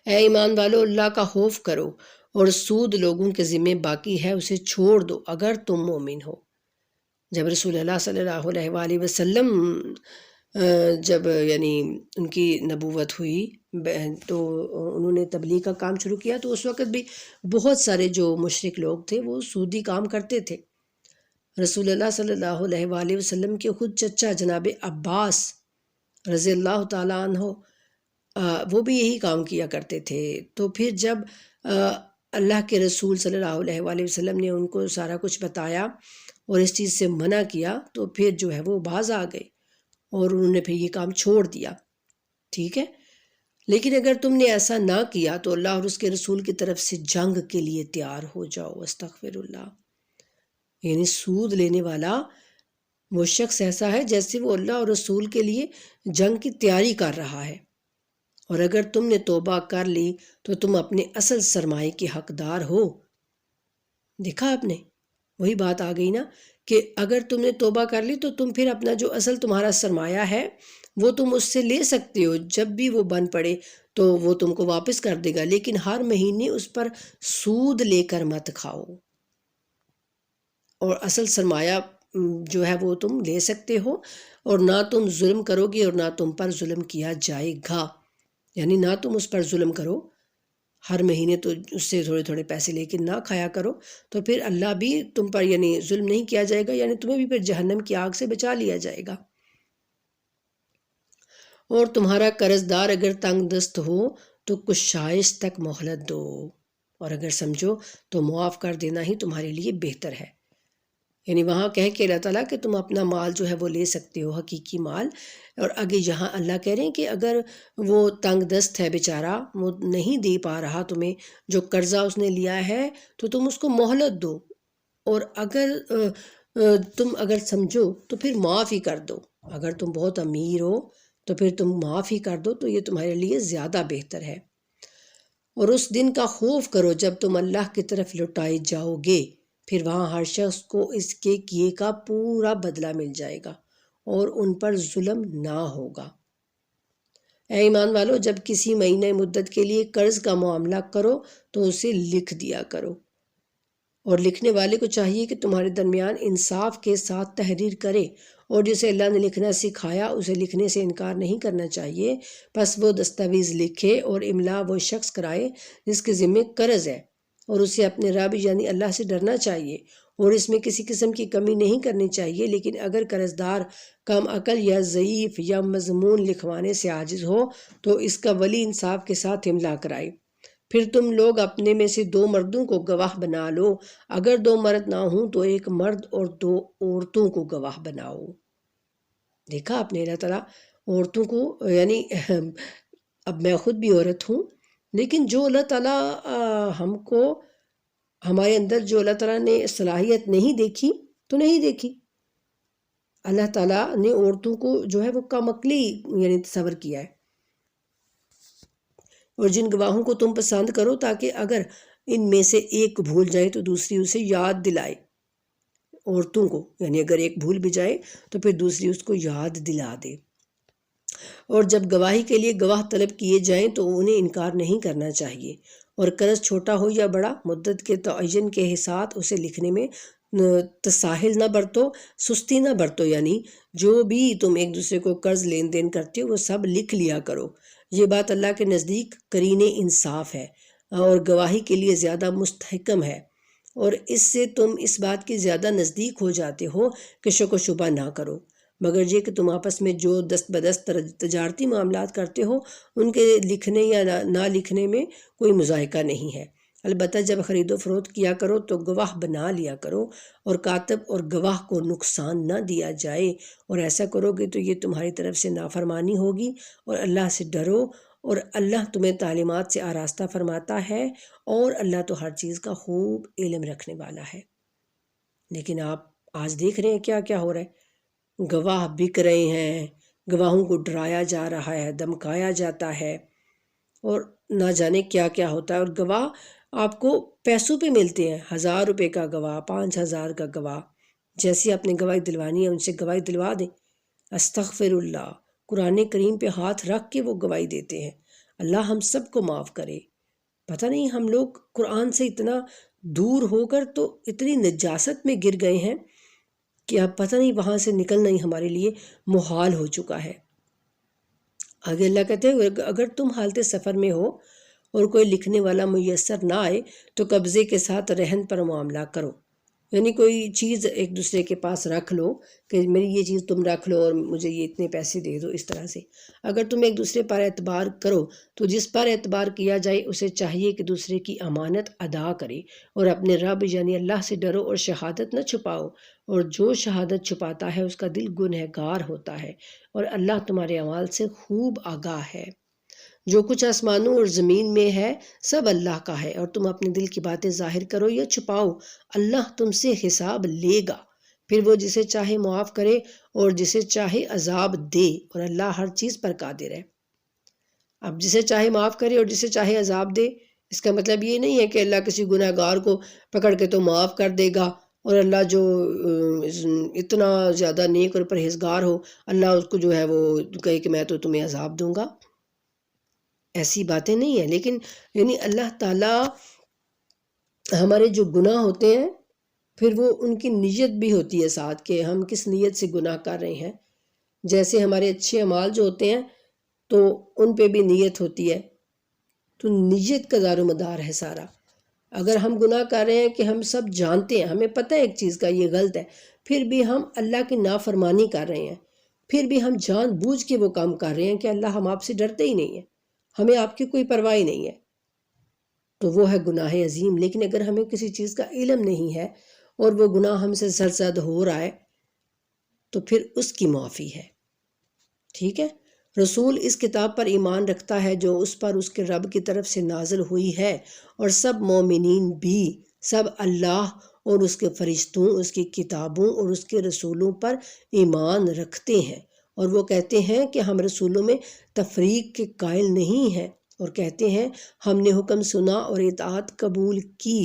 اے ایمان والو، اللہ کا خوف کرو، اور سود لوگوں کے ذمہ باقی ہے، اسے چھوڑ دو اگر تم مومن ہو۔ جب رسول اللہ صلی اللہ علیہ وآلہ وسلم جب یعنی ان کی نبوت ہوئی تو انہوں نے تبلیغ کا کام شروع کیا، تو اس وقت بھی بہت سارے جو مشرک لوگ تھے وہ سودی کام کرتے تھے۔ رسول اللہ صلی اللہ علیہ وآلہ وسلم کے خود چچا جناب عباس رضی اللہ تعالیٰ عنہ وہ بھی یہی کام کیا کرتے تھے۔ تو پھر جب اللہ کے رسول صلی اللہ علیہ وآلہ وسلم نے ان کو سارا کچھ بتایا اور اس چیز سے منع کیا، تو پھر جو ہے وہ باز آ گئے اور انہوں نے پھر یہ کام چھوڑ دیا، ٹھیک ہے۔ لیکن اگر تم نے ایسا نہ کیا تو اللہ اور اس کے رسول کی طرف سے جنگ کے لیے تیار ہو جاؤ، استغفر اللہ۔ یعنی سود لینے والا وہ شخص ایسا ہے جیسے وہ اللہ اور رسول کے لیے جنگ کی تیاری کر رہا ہے، اور اگر تم نے توبہ کر لی تو تم اپنے اصل سرمایے کے حقدار ہو۔ دیکھا آپ نے، وہی بات آ گئی نا کہ اگر تم نے توبہ کر لی تو تم پھر اپنا جو اصل تمہارا سرمایہ ہے وہ تم اس سے لے سکتے ہو، جب بھی وہ بن پڑے تو وہ تم کو واپس کر دے گا، لیکن ہر مہینے اس پر سود لے کر مت کھاؤ، اور اصل سرمایہ جو ہے وہ تم لے سکتے ہو، اور نہ تم ظلم کرو گے اور نہ تم پر ظلم کیا جائے گا، یعنی نہ تم اس پر ظلم کرو، ہر مہینے تو اس سے تھوڑے تھوڑے پیسے لے کے نہ کھایا کرو، تو پھر اللہ بھی تم پر یعنی ظلم نہیں کیا جائے گا، یعنی تمہیں بھی پھر جہنم کی آگ سے بچا لیا جائے گا۔ اور تمہارا قرض دار اگر تنگ دست ہو تو کشائش تک مہلت دو، اور اگر سمجھو تو معاف کر دینا ہی تمہارے لیے بہتر ہے۔ یعنی وہاں کہہ کے اللہ تعالیٰ کہ تم اپنا مال جو ہے وہ لے سکتے ہو، حقیقی مال، اور آگے یہاں اللہ کہہ رہے ہیں کہ اگر وہ تنگ دست ہے بیچارہ، وہ نہیں دے پا رہا تمہیں جو قرضہ اس نے لیا ہے، تو تم اس کو مہلت دو، اور تم اگر سمجھو تو پھر معاف ہی کر دو، اگر تم بہت امیر ہو تو پھر تم معاف ہی کر دو، تو یہ تمہارے لیے زیادہ بہتر ہے۔ اور اس دن کا خوف کرو جب تم اللہ کی طرف لوٹائے جاؤ گے، پھر وہاں ہر شخص کو اس کے کیے کا پورا بدلہ مل جائے گا اور ان پر ظلم نہ ہوگا۔ اے ایمان والو، جب کسی مہینے مدت کے لیے قرض کا معاملہ کرو تو اسے لکھ دیا کرو، اور لکھنے والے کو چاہیے کہ تمہارے درمیان انصاف کے ساتھ تحریر کرے، اور جسے اللہ نے لکھنا سکھایا اسے لکھنے سے انکار نہیں کرنا چاہیے، پس وہ دستاویز لکھے اور املا وہ شخص کرائے جس کے ذمہ قرض ہے، اور اسے اپنے رب یعنی اللہ سے ڈرنا چاہیے، اور اس میں کسی قسم کی کمی نہیں کرنی چاہیے۔ لیکن اگر قرض دار کم عقل یا ضعیف یا مضمون لکھوانے سے عاجز ہو تو اس کا ولی انصاف کے ساتھ املا کرائے۔ پھر تم لوگ اپنے میں سے 2 مردوں کو گواہ بنا لو، اگر 2 مرد نہ ہوں تو 1 مرد اور 2 عورتوں کو گواہ بناؤ۔ دیکھا آپ نے، اللہ تعالیٰ عورتوں کو، یعنی اب میں خود بھی عورت ہوں، لیکن جو اللہ تعالیٰ ہم کو، ہمارے اندر جو اللہ تعالیٰ نے صلاحیت نہیں دیکھی تو نہیں دیکھی، اللہ تعالیٰ نے عورتوں کو جو ہے وہ کم عقلی یعنی تصور کیا ہے، اور جن گواہوں کو تم پسند کرو تاکہ اگر ان میں سے ایک بھول جائے تو دوسری اسے یاد دلائے۔ عورتوں کو یعنی اگر ایک بھول بھی جائے تو پھر دوسری اس کو یاد دلا دے۔ اور جب گواہی کے لیے گواہ طلب کیے جائیں تو انہیں انکار نہیں کرنا چاہیے، اور قرض چھوٹا ہو یا بڑا، مدت کے تعین کے ساتھ اسے لکھنے میں تساہل نہ برتو، سستی نہ برتو، یعنی جو بھی تم ایک دوسرے کو قرض لین دین کرتے ہو وہ سب لکھ لیا کرو۔ یہ بات اللہ کے نزدیک قرین انصاف ہے اور گواہی کے لیے زیادہ مستحکم ہے، اور اس سے تم اس بات کی زیادہ نزدیک ہو جاتے ہو کہ شک و شبہ نہ کرو۔ مگر یہ کہ تم آپس میں جو دست بدست تجارتی معاملات کرتے ہو ان کے لکھنے یا نہ لکھنے میں کوئی مذائقہ نہیں ہے۔ البتہ جب خرید و فروخت کیا کرو تو گواہ بنا لیا کرو اور کاتب اور گواہ کو نقصان نہ دیا جائے، اور ایسا کرو گے تو یہ تمہاری طرف سے نافرمانی ہوگی، اور اللہ سے ڈرو، اور اللہ تمہیں تعلیمات سے آراستہ فرماتا ہے، اور اللہ تو ہر چیز کا خوب علم رکھنے والا ہے۔ لیکن آپ آج دیکھ رہے ہیں کیا کیا ہو رہا ہے، گواہ بک رہے ہیں، گواہوں کو ڈرایا جا رہا ہے، دمکایا جاتا ہے، اور نہ جانے کیا کیا ہوتا ہے۔ اور گواہ آپ کو پیسوں پہ ملتے ہیں، 1000 روپے کا گواہ، 5000 کا گواہ، جیسی آپ نے گواہی دلوانی ہے ان سے گواہی دلوا دیں۔ استغفر اللہ، قرآن کریم پہ ہاتھ رکھ کے وہ گواہی دیتے ہیں۔ اللہ ہم سب کو معاف کرے۔ پتہ نہیں ہم لوگ قرآن سے اتنا دور ہو کر تو اتنی نجاست میں گر گئے ہیں کہ اب پتہ نہیں وہاں سے نکلنا ہی ہمارے لیے محال ہو چکا ہے۔ آگے اللہ کہتے ہیں اگر تم حالت سفر میں ہو اور کوئی لکھنے والا میسر نہ آئے تو قبضے کے ساتھ رہن پر معاملہ کرو، یعنی کوئی چیز ایک دوسرے کے پاس رکھ لو کہ میری یہ چیز تم رکھ لو اور مجھے یہ اتنے پیسے دے دو، اس طرح سے۔ اگر تم ایک دوسرے پر اعتبار کرو تو جس پر اعتبار کیا جائے اسے چاہیے کہ دوسرے کی امانت ادا کرے، اور اپنے رب یعنی اللہ سے ڈرو اور شہادت نہ چھپاؤ، اور جو شہادت چھپاتا ہے اس کا دل گنہگار ہوتا ہے، اور اللہ تمہارے اعمال سے خوب آگاہ ہے۔ جو کچھ آسمانوں اور زمین میں ہے سب اللہ کا ہے، اور تم اپنے دل کی باتیں ظاہر کرو یا چھپاؤ اللہ تم سے حساب لے گا، پھر وہ جسے چاہے معاف کرے اور جسے چاہے عذاب دے، اور اللہ ہر چیز پر قادر ہے۔ اب جسے چاہے معاف کرے اور جسے چاہے عذاب دے، اس کا مطلب یہ نہیں ہے کہ اللہ کسی گناہ گار کو پکڑ کے تو معاف کر دے گا، اور اللہ جو اتنا زیادہ نیک اور پرہیزگار ہو اللہ اس کو جو ہے وہ کہے کہ میں تو تمہیں عذاب دوں گا۔ ایسی باتیں نہیں ہیں، لیکن یعنی اللہ تعالیٰ ہمارے جو گناہ ہوتے ہیں پھر وہ ان کی نیت بھی ہوتی ہے ساتھ کہ ہم کس نیت سے گناہ کر رہے ہیں۔ جیسے ہمارے اچھے اعمال جو ہوتے ہیں تو ان پہ بھی نیت ہوتی ہے، تو نیت کا دار و مدار ہے سارا۔ اگر ہم گناہ کر رہے ہیں کہ ہم سب جانتے ہیں، ہمیں پتہ ہے ایک چیز کا یہ غلط ہے، پھر بھی ہم اللہ کی نافرمانی کر رہے ہیں، پھر بھی ہم جان بوجھ کے وہ کام کر رہے ہیں کہ اللہ ہم آپ سے ڈرتے ہی نہیں ہیں، ہمیں آپ کی کوئی پرواہ ہی نہیں ہے، تو وہ ہے گناہ عظیم۔ لیکن اگر ہمیں کسی چیز کا علم نہیں ہے اور وہ گناہ ہم سے سرزد ہو رہا ہے تو پھر اس کی معافی ہے، ٹھیک ہے۔ رسول اس کتاب پر ایمان رکھتا ہے جو اس پر اس کے رب کی طرف سے نازل ہوئی ہے، اور سب مومنین بھی سب اللہ اور اس کے فرشتوں، اس کی کتابوں اور اس کے رسولوں پر ایمان رکھتے ہیں، اور وہ کہتے ہیں کہ ہم رسولوں میں تفریق کے قائل نہیں ہیں، اور کہتے ہیں ہم نے حکم سنا اور اطاعت قبول کی،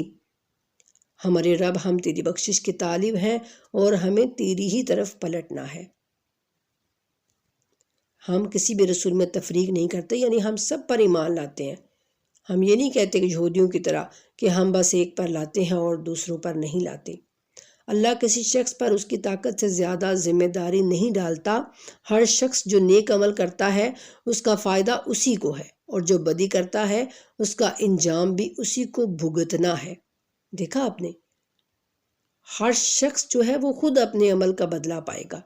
ہمارے رب ہم تیری بخشش کے طالب ہیں اور ہمیں تیری ہی طرف پلٹنا ہے۔ ہم کسی بھی رسول میں تفریق نہیں کرتے، یعنی ہم سب پر ایمان لاتے ہیں۔ ہم یہ نہیں کہتے کہ یہودیوں کی طرح کہ ہم بس ایک پر لاتے ہیں اور دوسروں پر نہیں لاتے۔ اللہ کسی شخص پر اس کی طاقت سے زیادہ ذمہ داری نہیں ڈالتا۔ ہر شخص جو نیک عمل کرتا ہے اس کا فائدہ اسی کو ہے، اور جو بدی کرتا ہے اس کا انجام بھی اسی کو بھگتنا ہے۔ دیکھا آپ نے، ہر شخص جو ہے وہ خود اپنے عمل کا بدلہ پائے گا،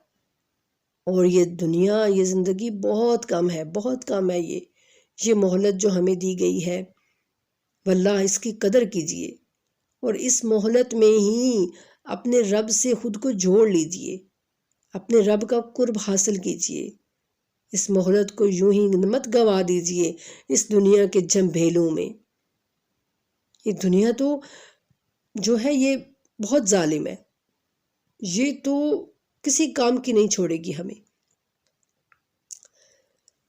اور یہ دنیا، یہ زندگی بہت کم ہے، بہت کم ہے۔ یہ مہلت جو ہمیں دی گئی ہے، واللہ اس کی قدر کیجئے، اور اس مہلت میں ہی اپنے رب سے خود کو جوڑ لیجئے، اپنے رب کا قرب حاصل کیجئے، اس مہلت کو یوں ہی مت گوا دیجئے اس دنیا کے جھنبھیلوں میں۔ یہ دنیا تو جو ہے یہ بہت ظالم ہے، یہ تو کسی کام کی نہیں چھوڑے گی ہمیں۔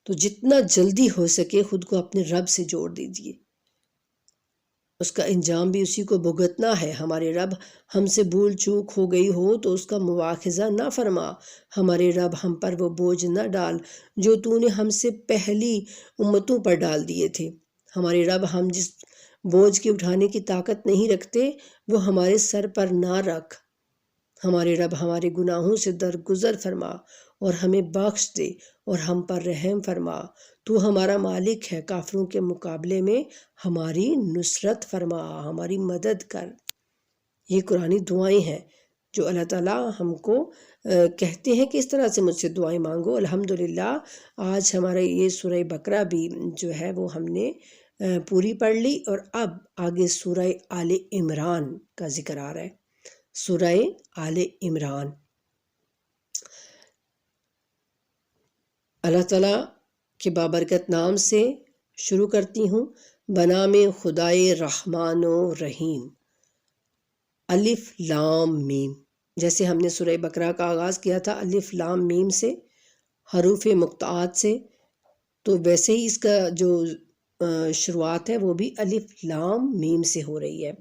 تو جتنا جلدی ہو سکے خود کو اپنے رب سے جوڑ دیجئے، اس کا انجام بھی اسی کو بھگتنا ہے۔ ہمارے رب ہم سے بھول چوک ہو گئی ہو تو اس کا مواخذہ نہ فرما، ہمارے رب ہم پر وہ بوجھ نہ ڈال جو تو نے ہم سے پہلی امتوں پر ڈال دیے تھے۔ ہمارے رب ہم جس بوجھ کے اٹھانے کی طاقت نہیں رکھتے وہ ہمارے سر پر نہ رکھ۔ ہمارے رب ہمارے گناہوں سے درگزر فرما اور ہمیں بخش دے اور ہم پر رحم فرما۔ تو ہمارا مالک ہے، کافروں کے مقابلے میں ہماری نصرت فرما، ہماری مدد کر۔ یہ قرآنی دعائیں ہیں جو اللہ تعالیٰ ہم کو کہتے ہیں کہ اس طرح سے مجھ سے دعائیں مانگو۔ الحمدللہ آج ہمارا یہ سورہ بقرہ بھی جو ہے وہ ہم نے پوری پڑھ لی، اور اب آگے سورہ آل عمران کا ذکر آ رہا ہے۔ سورہ آل عمران، اللہ تعالیٰ کے بابرکت نام سے شروع کرتی ہوں۔ بنام خدائے رحمان و رحیم۔ الف لام میم، جیسے ہم نے سورہ بقرہ کا آغاز کیا تھا الف لام میم سے، حروف مقطعات سے، تو ویسے ہی اس کا جو شروعات ہے وہ بھی الف لام میم سے ہو رہی ہے۔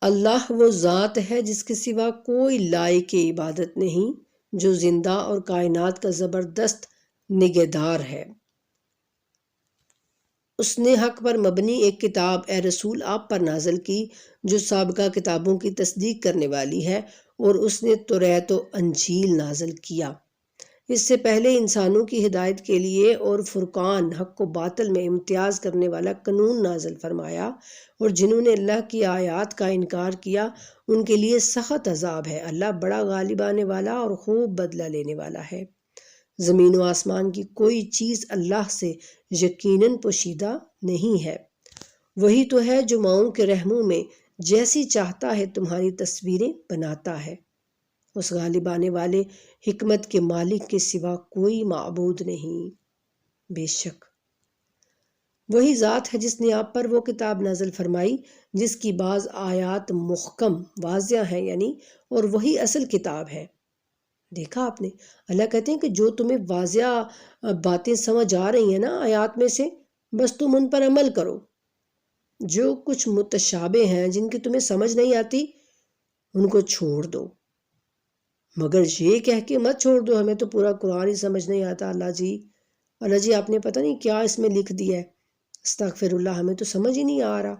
اللہ وہ ذات ہے جس کے سوا کوئی لائق عبادت نہیں، جو زندہ اور کائنات کا زبردست نگہدار ہے۔ اس نے حق پر مبنی ایک کتاب اے رسول آپ پر نازل کی جو سابقہ کتابوں کی تصدیق کرنے والی ہے، اور اس نے توریت و انجیل نازل کیا اس سے پہلے انسانوں کی ہدایت کے لیے، اور فرقان حق و باطل میں امتیاز کرنے والا قانون نازل فرمایا، اور جنہوں نے اللہ کی آیات کا انکار کیا ان کے لیے سخت عذاب ہے۔ اللہ بڑا غالب آنے والا اور خوب بدلہ لینے والا ہے۔ زمین و آسمان کی کوئی چیز اللہ سے یقیناً پوشیدہ نہیں ہے۔ وہی تو ہے جو ماؤں کے رحموں میں جیسی چاہتا ہے تمہاری تصویریں بناتا ہے۔ اس غالب آنے والے حکمت کے مالک کے سوا کوئی معبود نہیں۔ بے شک وہی ذات ہے جس نے آپ پر وہ کتاب نازل فرمائی جس کی بعض آیات محکم واضح ہیں، یعنی اور وہی اصل کتاب ہے۔ دیکھا آپ نے، اللہ کہتے ہیں کہ جو تمہیں واضح باتیں سمجھ آ رہی ہیں نا آیات میں سے، بس تم ان پر عمل کرو۔ جو کچھ متشابہ ہیں جن کی تمہیں سمجھ نہیں آتی ان کو چھوڑ دو، مگر یہ کہہ کے مت چھوڑ دو ہمیں تو پورا قرآن ہی سمجھ نہیں آتا۔ اللہ جی آپ نے پتہ نہیں کیا اس میں لکھ دیا ہے، استغفر اللہ، ہمیں تو سمجھ ہی نہیں آ رہا۔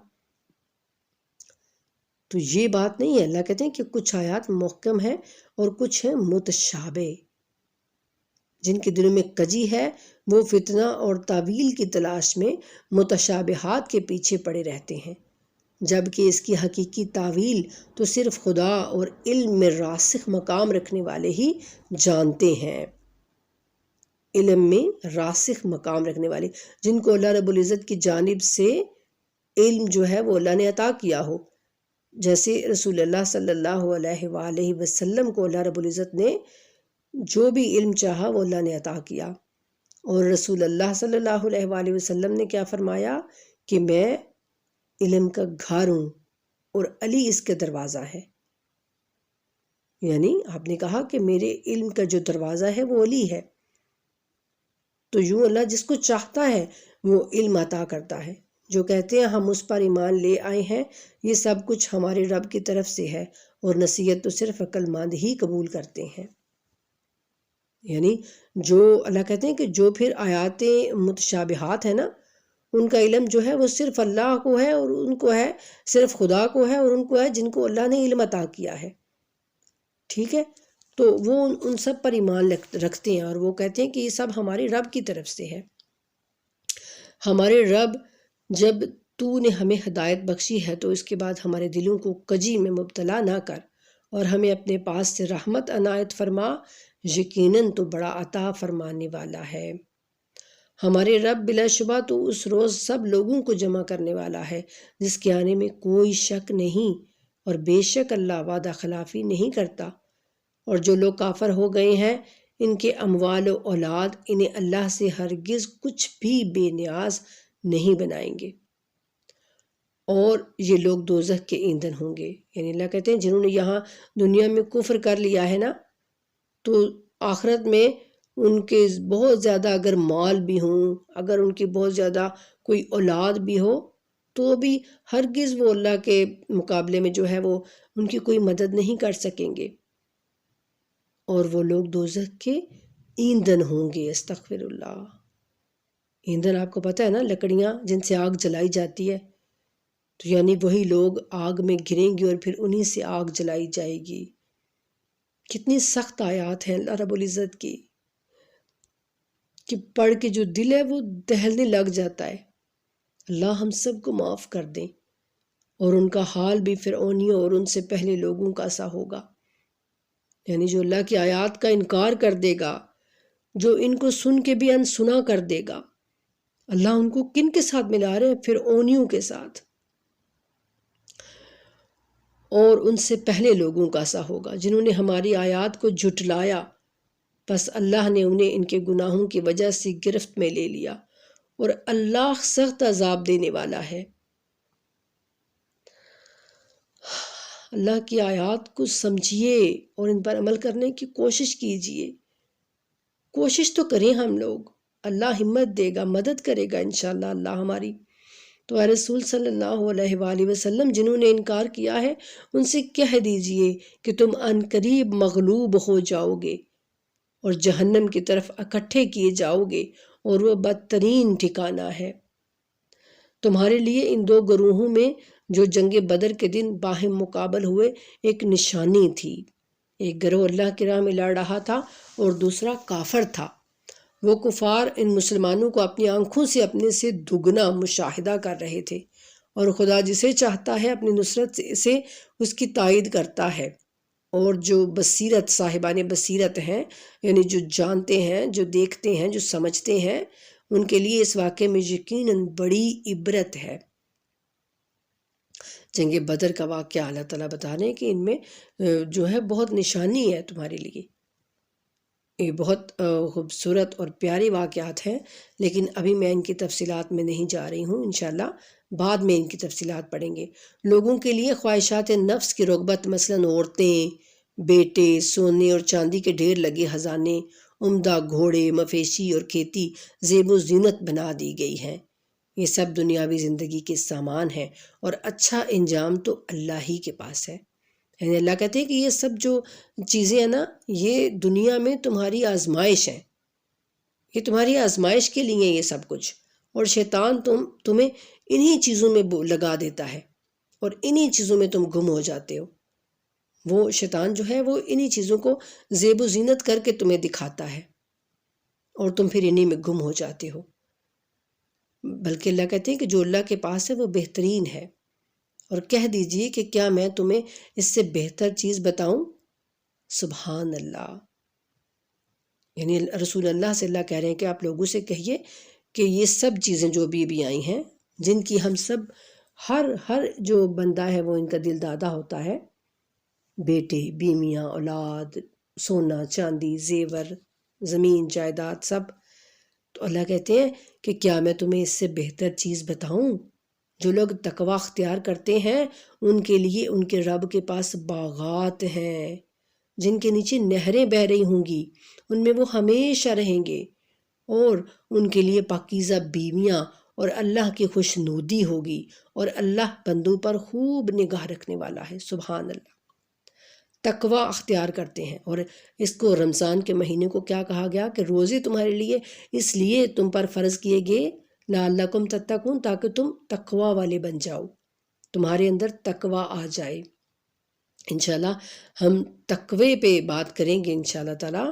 تو یہ بات نہیں ہے، اللہ کہتے ہیں کہ کچھ آیات محکم ہیں اور کچھ ہیں متشابہ، جن کے دلوں میں کجی ہے وہ فتنہ اور تعویل کی تلاش میں متشابہات کے پیچھے پڑے رہتے ہیں، جبکہ اس کی حقیقی تعویل تو صرف خدا اور علم میں راسخ مقام رکھنے والے ہی جانتے ہیں۔ علم میں راسخ مقام رکھنے والے، جن کو اللہ رب العزت کی جانب سے علم جو ہے وہ اللہ نے عطا کیا ہو، جیسے رسول اللہ صلی اللہ علیہ وآلہ وسلم کو اللہ رب العزت نے جو بھی علم چاہا وہ اللہ نے عطا کیا، اور رسول اللہ صلی اللہ علیہ وآلہ وسلم نے کیا فرمایا کہ میں علم کا گھر ہوں اور علی اس کا دروازہ ہے، یعنی آپ نے کہا کہ میرے علم کا جو دروازہ ہے وہ علی ہے۔ تو یوں اللہ جس کو چاہتا ہے وہ علم عطا کرتا ہے۔ جو کہتے ہیں ہم اس پر ایمان لے آئے ہیں، یہ سب کچھ ہمارے رب کی طرف سے ہے، اور نصیحت تو صرف عقل مند ہی قبول کرتے ہیں۔ یعنی جو اللہ کہتے ہیں کہ جو پھر آیات متشابہات ہیں نا، ان کا علم جو ہے وہ صرف اللہ کو ہے، اور ان کو ہے صرف خدا کو ہے، اور ان کو ہے جن کو اللہ نے علم عطا کیا ہے۔ ٹھیک ہے، تو وہ ان سب پر ایمان رکھتے ہیں، اور وہ کہتے ہیں کہ یہ سب ہمارے رب کی طرف سے ہے۔ ہمارے رب جب تو نے ہمیں ہدایت بخشی ہے تو اس کے بعد ہمارے دلوں کو کجی میں مبتلا نہ کر، اور ہمیں اپنے پاس سے رحمت عنایت فرما، یقیناً تو بڑا عطا فرمانے والا ہے۔ ہمارے رب بلا شبہ تو اس روز سب لوگوں کو جمع کرنے والا ہے جس کے آنے میں کوئی شک نہیں، اور بے شک اللہ وعدہ خلافی نہیں کرتا۔ اور جو لوگ کافر ہو گئے ہیں ان کے اموال و اولاد انہیں اللہ سے ہرگز کچھ بھی بے نیاز نہیں بنائیں گے، اور یہ لوگ دوزخ کے ایندھن ہوں گے۔ یعنی اللہ کہتے ہیں جنہوں نے یہاں دنیا میں کفر کر لیا ہے نا، تو آخرت میں ان کے بہت زیادہ اگر مال بھی ہوں، اگر ان کی بہت زیادہ کوئی اولاد بھی ہو، تو بھی ہرگز وہ اللہ کے مقابلے میں جو ہے وہ ان کی کوئی مدد نہیں کر سکیں گے، اور وہ لوگ دوزخ کے ایندھن ہوں گے۔ استغفر اللہ۔ ایندھن آپ کو پتہ ہے نا، لکڑیاں جن سے آگ جلائی جاتی ہے، تو یعنی وہی لوگ آگ میں گریں گے اور پھر انہی سے آگ جلائی جائے گی۔ کتنی سخت آیات ہیں اللہ رب العزت کی کہ پڑھ کے جو دل ہے وہ دہلنے لگ جاتا ہے۔ اللہ ہم سب کو معاف کر دیں، اور ان کا حال بھی فرعونیوں اور ان سے پہلے لوگوں کا سا ہوگا۔ یعنی جو اللہ کی آیات کا انکار کر دے گا، جو ان کو سن کے بھی انسنا کر دے گا، اللہ ان کو کن کے ساتھ ملا رہے ہیں؟ فرعونیوں کے ساتھ، اور ان سے پہلے لوگوں کا سا ہوگا جنہوں نے ہماری آیات کو جھٹلایا، بس اللہ نے انہیں ان کے گناہوں کی وجہ سے گرفت میں لے لیا، اور اللہ سخت عذاب دینے والا ہے۔ اللہ کی آیات کو سمجھیے اور ان پر عمل کرنے کی کوشش کیجیے۔ کوشش تو کریں ہم لوگ، اللہ ہمت دے گا، مدد کرے گا انشاءاللہ اللہ ہماری۔ تو اے رسول صلی اللہ علیہ وآلہ وسلم، جنہوں نے انکار کیا ہے ان سے کہہ دیجئے کہ تم عنقریب مغلوب ہو جاؤ گے اور جہنم کی طرف اکٹھے کیے جاؤ گے، اور وہ بدترین ٹھکانہ ہے۔ تمہارے لیے ان دو گروہوں میں جو جنگ بدر کے دن باہم مقابل ہوئے ایک نشانی تھی۔ ایک گروہ اللہ کی راہ میں لڑ رہا تھا اور دوسرا کافر تھا۔ وہ کفار ان مسلمانوں کو اپنی آنکھوں سے اپنے سے دگنا مشاہدہ کر رہے تھے، اور خدا جسے چاہتا ہے اپنی نصرت سے اس کی تائید کرتا ہے، اور جو بصیرت صاحبان بصیرت ہیں، یعنی جو جانتے ہیں، جو دیکھتے ہیں، جو سمجھتے ہیں، ان کے لیے اس واقعے میں یقیناً بڑی عبرت ہے۔ جنگ بدر کا واقعہ اللہ تعالیٰ بتا رہے ہیں کہ ان میں جو ہے بہت نشانی ہے تمہارے لیے۔ یہ بہت خوبصورت اور پیارے واقعات ہیں، لیکن ابھی میں ان کی تفصیلات میں نہیں جا رہی ہوں، انشاءاللہ بعد میں ان کی تفصیلات پڑھیں گے۔ لوگوں کے لیے خواہشات نفس کی رغبت، مثلاً عورتیں، بیٹے، سونے اور چاندی کے ڈھیر لگے خزانے، عمدہ گھوڑے، مویشی اور کھیتی زیب و زینت بنا دی گئی ہیں۔ یہ سب دنیاوی زندگی کے سامان ہیں، اور اچھا انجام تو اللہ ہی کے پاس ہے۔ یعنی اللہ کہتے ہیں کہ یہ سب جو چیزیں ہیں نا، یہ دنیا میں تمہاری آزمائش ہیں، یہ تمہاری آزمائش کے لیے یہ سب کچھ، اور شیطان تمہیں انہی چیزوں میں لگا دیتا ہے، اور انہی چیزوں میں تم گم ہو جاتے ہو۔ وہ شیطان جو ہے وہ انہی چیزوں کو زیب و زینت کر کے تمہیں دکھاتا ہے، اور تم پھر انہی میں گم ہو جاتے ہو۔ بلکہ اللہ کہتے ہیں کہ جو اللہ کے پاس ہے وہ بہترین ہے، اور کہہ دیجئے کہ کیا میں تمہیں اس سے بہتر چیز بتاؤں؟ سبحان اللہ۔ یعنی رسول اللہ سے اللہ کہہ رہے ہیں کہ آپ لوگوں سے کہیے کہ یہ سب چیزیں جو بھی آئی ہیں، جن کی ہم سب ہر جو بندہ ہے وہ ان کا دل دادا ہوتا ہے، بیٹے، بیویاں، اولاد، سونا، چاندی، زیور، زمین، جائیداد، سب۔ تو اللہ کہتے ہیں کہ کیا میں تمہیں اس سے بہتر چیز بتاؤں؟ جو لوگ تقوی اختیار کرتے ہیں ان کے لیے ان کے رب کے پاس باغات ہیں جن کے نیچے نہریں بہہ رہی ہوں گی، ان میں وہ ہمیشہ رہیں گے، اور ان کے لیے پاکیزہ بیویاں، اور اللہ کی خوشنودی ہوگی، اور اللہ بندوں پر خوب نگاہ رکھنے والا ہے۔ سبحان اللہ۔ تقوی اختیار کرتے ہیں، اور اس کو رمضان کے مہینے کو کیا کہا گیا کہ روزے تمہارے لیے اس لیے تم پر فرض کیے گئے لعلکم تتقون، تاکہ تم تقوی والے بن جاؤ، تمہارے اندر تقوی آ جائے۔ انشاءاللہ ہم تقوی پہ بات کریں گے انشاءاللہ تعالیٰ،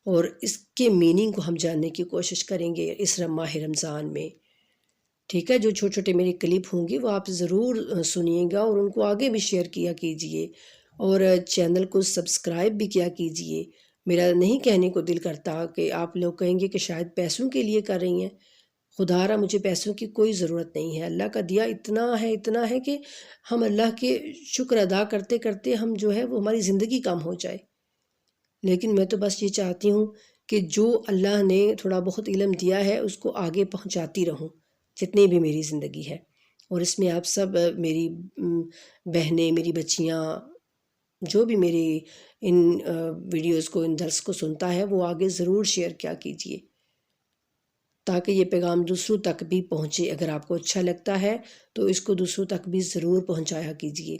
اور اس کے میننگ کو ہم جاننے کی کوشش کریں گے اس ماہ رمضان میں۔ ٹھیک ہے، جو چھوٹے چھوٹے میری کلپ ہوں گی وہ آپ ضرور سنیے گا، اور ان کو آگے بھی شیئر کیا کیجئے، اور چینل کو سبسکرائب بھی کیا کیجئے۔ میرا نہیں کہنے کو دل کرتا کہ آپ لوگ کہیں گے کہ شاید پیسوں کے لیے کر رہی ہیں۔ خدا را مجھے پیسوں کی کوئی ضرورت نہیں ہے، اللہ کا دیا اتنا ہے کہ ہم اللہ کے شکر ادا کرتے کرتے ہم جو ہے وہ ہماری زندگی کم ہو جائے۔ لیکن میں تو بس یہ چاہتی ہوں کہ جو اللہ نے تھوڑا بہت علم دیا ہے اس کو آگے پہنچاتی رہوں جتنی بھی میری زندگی ہے، اور اس میں آپ سب میری بہنیں، میری بچیاں، جو بھی میری ان ویڈیوز کو، ان درس کو سنتا ہے وہ آگے ضرور شیئر کیا کیجئے، تاکہ یہ پیغام دوسروں تک بھی پہنچے۔ اگر آپ کو اچھا لگتا ہے تو اس کو دوسروں تک بھی ضرور پہنچایا کیجئے،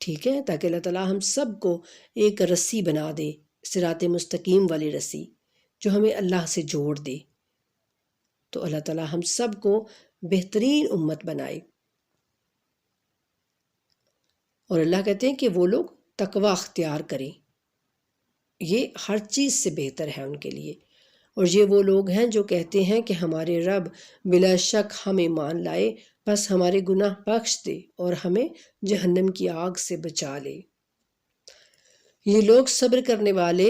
ٹھیک ہے، تاکہ اللہ تعالیٰ ہم سب کو ایک رسی بنا دے، صراط مستقیم والی رسی جو ہمیں اللہ سے جوڑ دے۔ تو اللہ تعالیٰ ہم سب کو بہترین امت بنائے، اور اللہ کہتے ہیں کہ وہ لوگ تقوی اختیار کریں، یہ ہر چیز سے بہتر ہے ان کے لیے۔ اور یہ وہ لوگ ہیں جو کہتے ہیں کہ ہمارے رب بلا شک ہم ایمان لائے، بس ہمارے گناہ بخش دے اور ہمیں جہنم کی آگ سے بچا لے۔ یہ لوگ صبر کرنے والے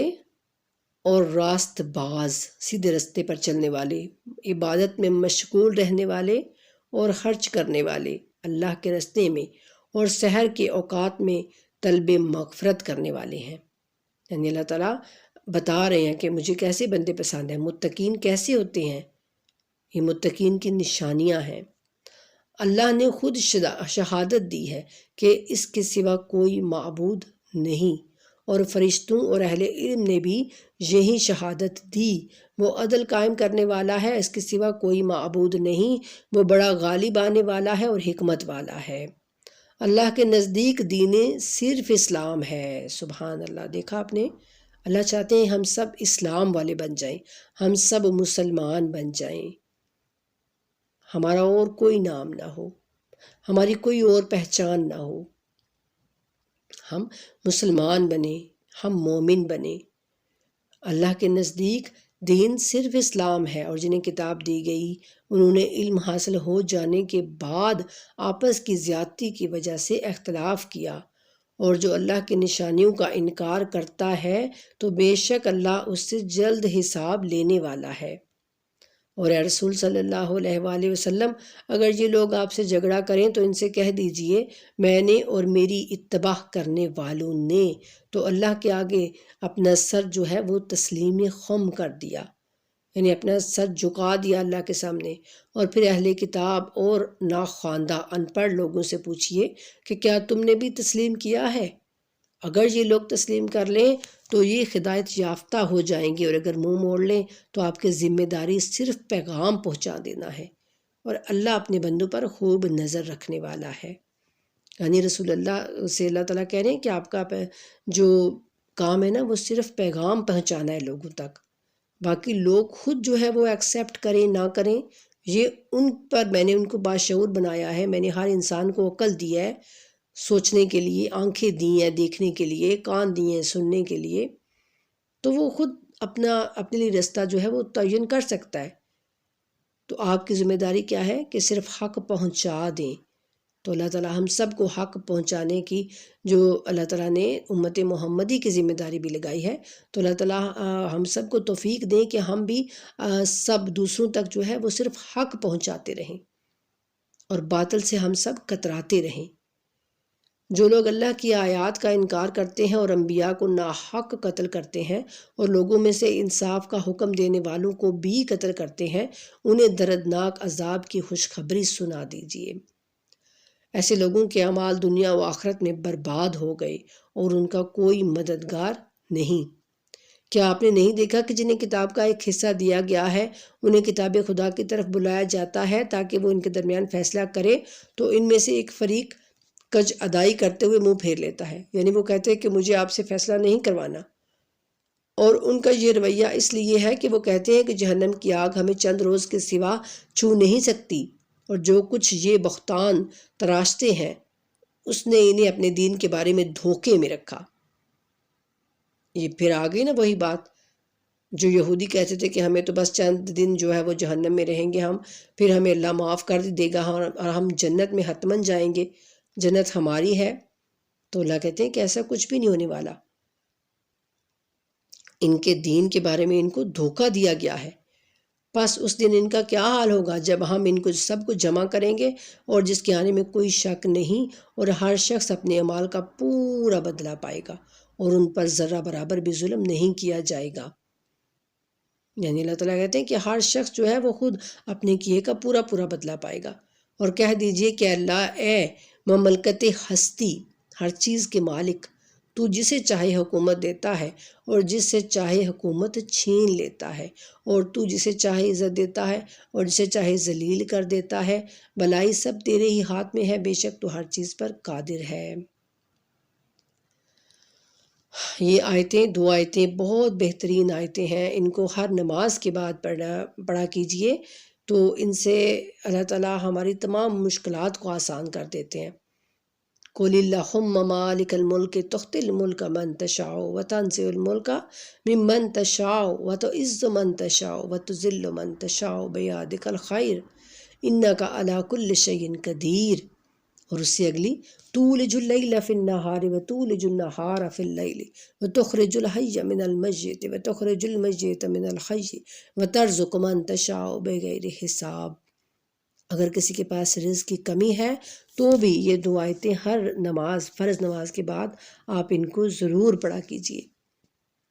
اور راست باز، سیدھے رستے پر چلنے والے، عبادت میں مشغول رہنے والے اور خرچ کرنے والے، اللہ کے راستے میں اور سحر کے اوقات میں طلب مغفرت کرنے والے ہیں۔ یعنی اللہ تعالیٰ بتا رہے ہیں کہ مجھے کیسے بندے پسند ہیں، متقین کیسے ہوتے ہیں۔ یہ متقین کی نشانیاں ہیں۔ اللہ نے خود شہادت دی ہے کہ اس کے سوا کوئی معبود نہیں، اور فرشتوں اور اہل علم نے بھی یہی شہادت دی۔ وہ عدل قائم کرنے والا ہے، اس کے سوا کوئی معبود نہیں، وہ بڑا غالب آنے والا ہے اور حکمت والا ہے۔ اللہ کے نزدیک دین صرف اسلام ہے۔ سبحان اللہ، دیکھا آپ نے، اللہ چاہتے ہیں ہم سب اسلام والے بن جائیں، ہم سب مسلمان بن جائیں، ہمارا اور کوئی نام نہ ہو، ہماری کوئی اور پہچان نہ ہو، ہم مسلمان بنیں، ہم مومن بنیں۔ اللہ کے نزدیک دین صرف اسلام ہے، اور جنہیں کتاب دی گئی انہوں نے علم حاصل ہو جانے کے بعد آپس کی زیادتی کی وجہ سے اختلاف کیا، اور جو اللہ کی نشانیوں کا انکار کرتا ہے تو بے شک اللہ اس سے جلد حساب لینے والا ہے۔ اور اے رسول صلی اللہ علیہ وآلہ وسلم، اگر یہ لوگ آپ سے جھگڑا کریں تو ان سے کہہ دیجئے میں نے اور میری اتباع کرنے والوں نے، تو اللہ کے آگے اپنا سر جو ہے وہ تسلیم خم کر دیا، یعنی اپنا سر جھکا دیا اللہ کے سامنے۔ اور پھر اہل کتاب اور ناخواندہ ان پڑھ لوگوں سے پوچھئے کہ کیا تم نے بھی تسلیم کیا ہے؟ اگر یہ لوگ تسلیم کر لیں تو یہ ہدایت یافتہ ہو جائیں گے، اور اگر منہ موڑ لیں تو آپ کی ذمہ داری صرف پیغام پہنچا دینا ہے، اور اللہ اپنے بندوں پر خوب نظر رکھنے والا ہے۔ یعنی رسول اللہ سے اللہ تعالیٰ کہہ رہے ہیں کہ آپ کا جو کام ہے نا وہ صرف پیغام پہنچانا ہے لوگوں تک، باقی لوگ خود جو ہے وہ ایکسیپٹ کریں نہ کریں یہ ان پر، میں نے ان کو باشعور بنایا ہے، میں نے ہر انسان کو عقل دی ہے، سوچنے کے لیے آنکھیں دی ہیں، دیکھنے کے لیے کان دیے ہیں، سننے کے لیے، تو وہ خود اپنے لیے رستہ جو ہے وہ تعین کر سکتا ہے۔ تو آپ کی ذمہ داری کیا ہے کہ صرف حق پہنچا دیں۔ تو اللہ تعالیٰ ہم سب کو حق پہنچانے کی جو اللہ تعالیٰ نے امت محمدی کی ذمہ داری بھی لگائی ہے، تو اللہ تعالیٰ ہم سب کو توفیق دیں کہ ہم بھی سب دوسروں تک جو ہے وہ صرف حق پہنچاتے رہیں اور باطل سے ہم سب کتراتے رہیں۔ جو لوگ اللہ کی آیات کا انکار کرتے ہیں اور انبیاء کو ناحق قتل کرتے ہیں اور لوگوں میں سے انصاف کا حکم دینے والوں کو بھی قتل کرتے ہیں، انہیں دردناک عذاب کی خوشخبری سنا دیجیے۔ ایسے لوگوں کے اعمال دنیا و آخرت میں برباد ہو گئے اور ان کا کوئی مددگار نہیں۔ کیا آپ نے نہیں دیکھا کہ جنہیں کتاب کا ایک حصہ دیا گیا ہے انہیں کتاب خدا کی طرف بلایا جاتا ہے تاکہ وہ ان کے درمیان فیصلہ کرے، تو ان میں سے ایک فریق کج ادائی کرتے ہوئے منہ پھیر لیتا ہے، یعنی وہ کہتے ہیں کہ مجھے آپ سے فیصلہ نہیں کروانا، اور ان کا یہ رویہ اس لیے ہے کہ وہ کہتے ہیں کہ جہنم کی آگ ہمیں چند روز کے سوا چھو نہیں سکتی، اور جو کچھ یہ بہتان تراشتے ہیں اس نے انہیں اپنے دین کے بارے میں دھوکے میں رکھا۔ یہ پھر آ گئی نا وہی بات جو یہودی کہتے تھے کہ ہمیں تو بس چند دن جو ہے وہ جہنم میں رہیں گے ہم، پھر ہمیں اللہ معاف کر دے گا اور ہم جنت میں حتماً جائیں گے، جنت ہماری ہے۔ تو اللہ کہتے ہیں کہ ایسا کچھ بھی نہیں ہونے والا، ان کے دین کے بارے میں ان کو دھوکہ دیا گیا ہے۔ پس اس دن ان کا کیا حال ہوگا جب ہم ان کو سب کو جمع کریں گے، اور جس کے آنے میں کوئی شک نہیں، اور ہر شخص اپنے اعمال کا پورا بدلہ پائے گا اور ان پر ذرہ برابر بھی ظلم نہیں کیا جائے گا۔ یعنی اللہ تعالیٰ کہتے ہیں کہ ہر شخص جو ہے وہ خود اپنے کیے کا پورا بدلہ پائے گا۔ اور کہہ دیجئے کہ اللہ اے مملکت ہستی، ہر چیز کے مالک، تو جسے چاہے حکومت دیتا ہے اور جس سے چاہے حکومت چھین لیتا ہے، اور تو جسے چاہے عزت دیتا ہے اور جسے چاہے ذلیل کر دیتا ہے، بھلائی سب تیرے ہی ہاتھ میں ہے، بے شک تو ہر چیز پر قادر ہے۔ یہ آیتیں، 2 آیتیں بہت بہترین آیتیں ہیں، ان کو ہر نماز کے بعد پڑھا کیجئے، تو ان سے اللہ تعالیٰ ہماری تمام مشکلات کو آسان کر دیتے ہیں۔ قُلِ اللَّهُمَّ مَالِكَ الْمُلْكِ تُؤْتِي الْمُلْكَ مَن تَشَاءُ وَتَنزِعُ الْمُلْكَ مِمَّن تَشَاءُ وَتُعِزُّ مَن تَشَاءُ وَتُذِلُّ مَن تَشَاءُ بِيَدِكَ الْخَيْرُ انک علی کل شیء قدیر، اور اس سے اگلی تولج اللیل فی النہار وتولج النہار فی اللیل وتخرج الحی من المیت وتخرج المیت من الحی وترزق من تشاء بغیر حساب۔ اگر کسی کے پاس رزق کی کمی ہے تو بھی یہ دو آیتیں ہر نماز، فرض نماز کے بعد آپ ان کو ضرور پڑھا کیجیے۔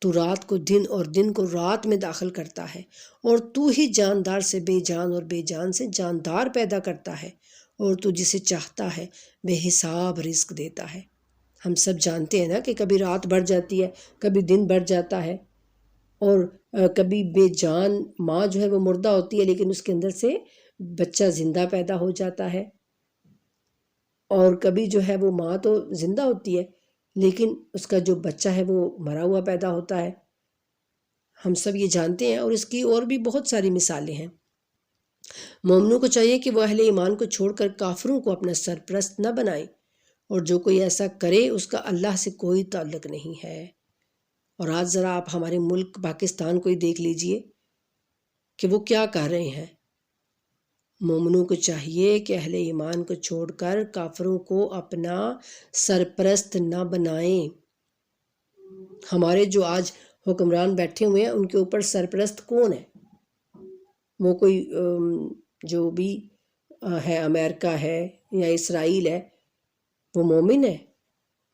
تو رات کو دن اور دن کو رات میں داخل کرتا ہے، اور تو ہی جاندار سے بے جان اور بے جان سے جاندار پیدا کرتا ہے، اور تو جسے چاہتا ہے بے حساب رزق دیتا ہے۔ ہم سب جانتے ہیں نا کہ کبھی رات بڑھ جاتی ہے، کبھی دن بڑھ جاتا ہے، اور کبھی بے جان ماں جو ہے وہ مردہ ہوتی ہے لیکن اس کے اندر سے بچہ زندہ پیدا ہو جاتا ہے، اور کبھی جو ہے وہ ماں تو زندہ ہوتی ہے لیکن اس کا جو بچہ ہے وہ مرا ہوا پیدا ہوتا ہے۔ ہم سب یہ جانتے ہیں، اور اس کی اور بھی بہت ساری مثالیں ہیں۔ مومنوں کو چاہیے کہ وہ اہل ایمان کو چھوڑ کر کافروں کو اپنا سرپرست نہ بنائیں، اور جو کوئی ایسا کرے اس کا اللہ سے کوئی تعلق نہیں ہے۔ اور آج ذرا آپ ہمارے ملک پاکستان کو ہی دیکھ لیجئے کہ وہ کیا کر رہے ہیں۔ مومنوں کو چاہیے کہ اہل ایمان کو چھوڑ کر کافروں کو اپنا سرپرست نہ بنائیں۔ ہمارے جو آج حکمران بیٹھے ہوئے ہیں ان کے اوپر سرپرست کون ہے؟ وہ کوئی جو بھی ہے، امریکہ ہے یا اسرائیل ہے، وہ مومن ہے؟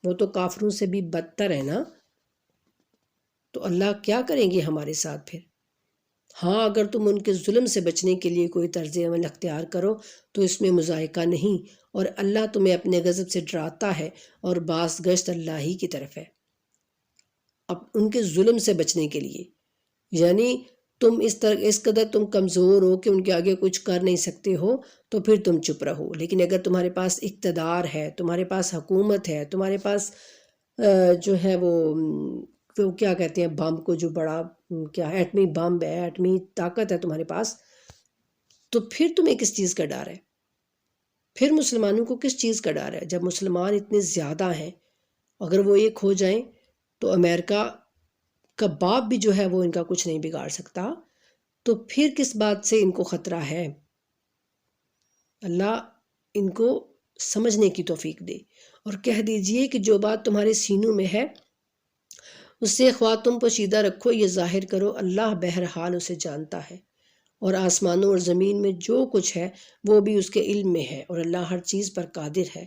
وہ تو کافروں سے بھی بدتر ہے نا۔ تو اللہ کیا کریں گے ہمارے ساتھ پھر؟ ہاں، اگر تم ان کے ظلم سے بچنے کے لیے کوئی طرز عمل اختیار کرو تو اس میں مذائقہ نہیں، اور اللہ تمہیں اپنے غضب سے ڈراتا ہے، اور باز گشت اللہ ہی کی طرف ہے۔ اب ان کے ظلم سے بچنے کے لیے یعنی تم اس قدر تم کمزور ہو کہ ان کے آگے کچھ کر نہیں سکتے ہو تو پھر تم چپ رہو، لیکن اگر تمہارے پاس اقتدار ہے، تمہارے پاس حکومت ہے، تمہارے پاس جو ہے وہ کیا کہتے ہیں بم کو، جو بڑا کیا ایٹمی بم ہے، ایٹمی طاقت ہے تمہارے پاس، تو پھر تمہیں کس چیز کا ڈر ہے؟ پھر مسلمانوں کو کس چیز کا ڈر ہے جب مسلمان اتنے زیادہ ہیں؟ اگر وہ ایک ہو جائیں تو امریکہ کا باپ بھی جو ہے وہ ان کا کچھ نہیں بگاڑ سکتا، تو پھر کس بات سے ان کو خطرہ ہے؟ اللہ ان کو سمجھنے کی توفیق دے، اور کہہ دیجئے کہ جو بات تمہارے سینوں میں ہے اس سے خواہ تم پوشیدہ رکھو یا ظاہر کرو، اللہ بہرحال اسے جانتا ہے، اور آسمانوں اور زمین میں جو کچھ ہے وہ بھی اس کے علم میں ہے، اور اللہ ہر چیز پر قادر ہے۔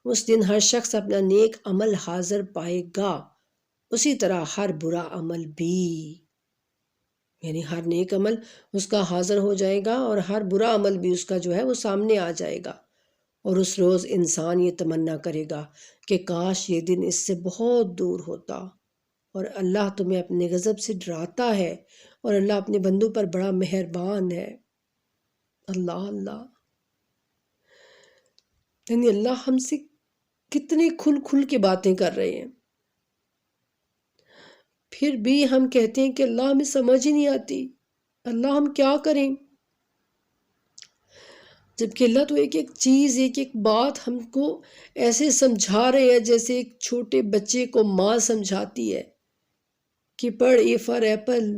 اس دن ہر شخص اپنا نیک عمل حاضر پائے گا، اسی طرح ہر برا عمل بھی، یعنی ہر نیک عمل اس کا حاضر ہو جائے گا اور ہر برا عمل بھی اس کا جو ہے وہ سامنے آ جائے گا۔ اور اس روز انسان یہ تمنا کرے گا کہ کاش یہ دن اس سے بہت دور ہوتا، اور اللہ تمہیں اپنے غضب سے ڈراتا ہے، اور اللہ اپنے بندوں پر بڑا مہربان ہے۔ اللہ اللہ، یعنی اللہ ہم سے کتنے کھل کھل کے باتیں کر رہے ہیں، پھر بھی ہم کہتے ہیں کہ اللہ ہمیں سمجھ ہی نہیں آتی، اللہ ہم کیا کریں؟ جبکہ اللہ تو ایک ایک چیز، ایک ایک بات ہم کو ایسے سمجھا رہے ہیں جیسے ایک چھوٹے بچے کو ماں سمجھاتی ہے کہ پڑھ اے فار ایپل۔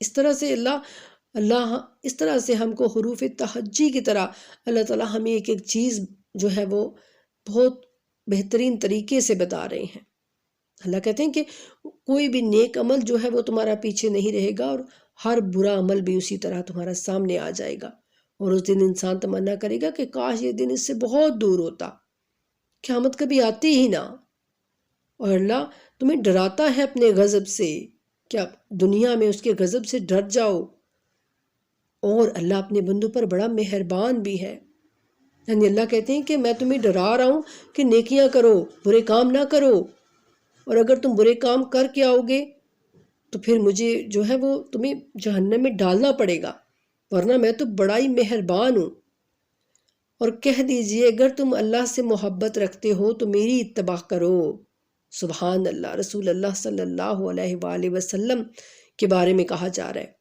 اس طرح سے اللہ اس طرح سے ہم کو حروف تہجی کی طرح اللہ تعالیٰ ہمیں ایک ایک چیز جو ہے وہ بہت بہترین طریقے سے بتا رہے ہیں۔ اللہ کہتے ہیں کہ کوئی بھی نیک عمل جو ہے وہ تمہارا پیچھے نہیں رہے گا، اور ہر برا عمل بھی اسی طرح تمہارا سامنے آ جائے گا، اور اس دن انسان تمنا کرے گا کہ کاش یہ دن اس سے بہت دور ہوتا، قیامت کبھی آتی ہی نہ۔ اور اللہ تمہیں ڈراتا ہے اپنے غضب سے کہ آپ دنیا میں اس کے غضب سے ڈر جاؤ، اور اللہ اپنے بندوں پر بڑا مہربان بھی ہے۔ یعنی اللہ کہتے ہیں کہ میں تمہیں ڈرا رہا ہوں کہ نیکیاں کرو، برے کام نہ کرو، اور اگر تم برے کام کر کے آؤ گے تو پھر مجھے جو ہے وہ تمہیں جہنم میں ڈالنا پڑے گا، ورنہ میں تو بڑا ہی مہربان ہوں۔ اور کہہ دیجئے اگر تم اللہ سے محبت رکھتے ہو تو میری اتباع کرو۔ سبحان اللہ، رسول اللہ صلی اللہ علیہ وآلہ وسلم کے بارے میں کہا جا رہا ہے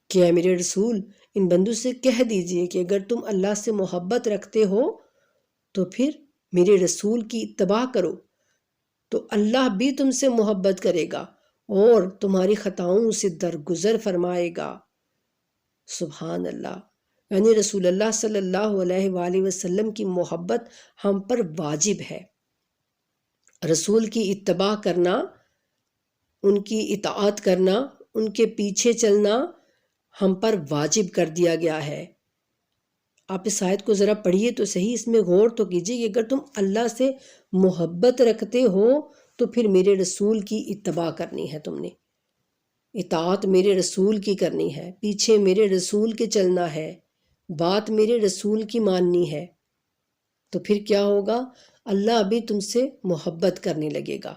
کہ اے میرے رسول، ان بندوں سے کہہ دیجئے کہ اگر تم اللہ سے محبت رکھتے ہو تو پھر میرے رسول کی اتباع کرو، تو اللہ بھی تم سے محبت کرے گا اور تمہاری خطاؤں سے درگزر فرمائے گا۔ سبحان اللہ، یعنی رسول اللہ صلی اللہ علیہ وآلہ وسلم کی محبت ہم پر واجب ہے۔ رسول کی اتباع کرنا، ان کی اطاعت کرنا، ان کے پیچھے چلنا ہم پر واجب کر دیا گیا ہے۔ آپ اس آیت کو ذرا پڑھیے تو صحیح، اس میں غور تو کیجیے کہ اگر تم اللہ سے محبت رکھتے ہو تو پھر میرے رسول کی اتباع کرنی ہے، تم نے اطاعت میرے رسول کی کرنی ہے، پیچھے میرے رسول کے چلنا ہے، بات میرے رسول کی ماننی ہے۔ تو پھر کیا ہوگا؟ اللہ بھی تم سے محبت کرنے لگے گا،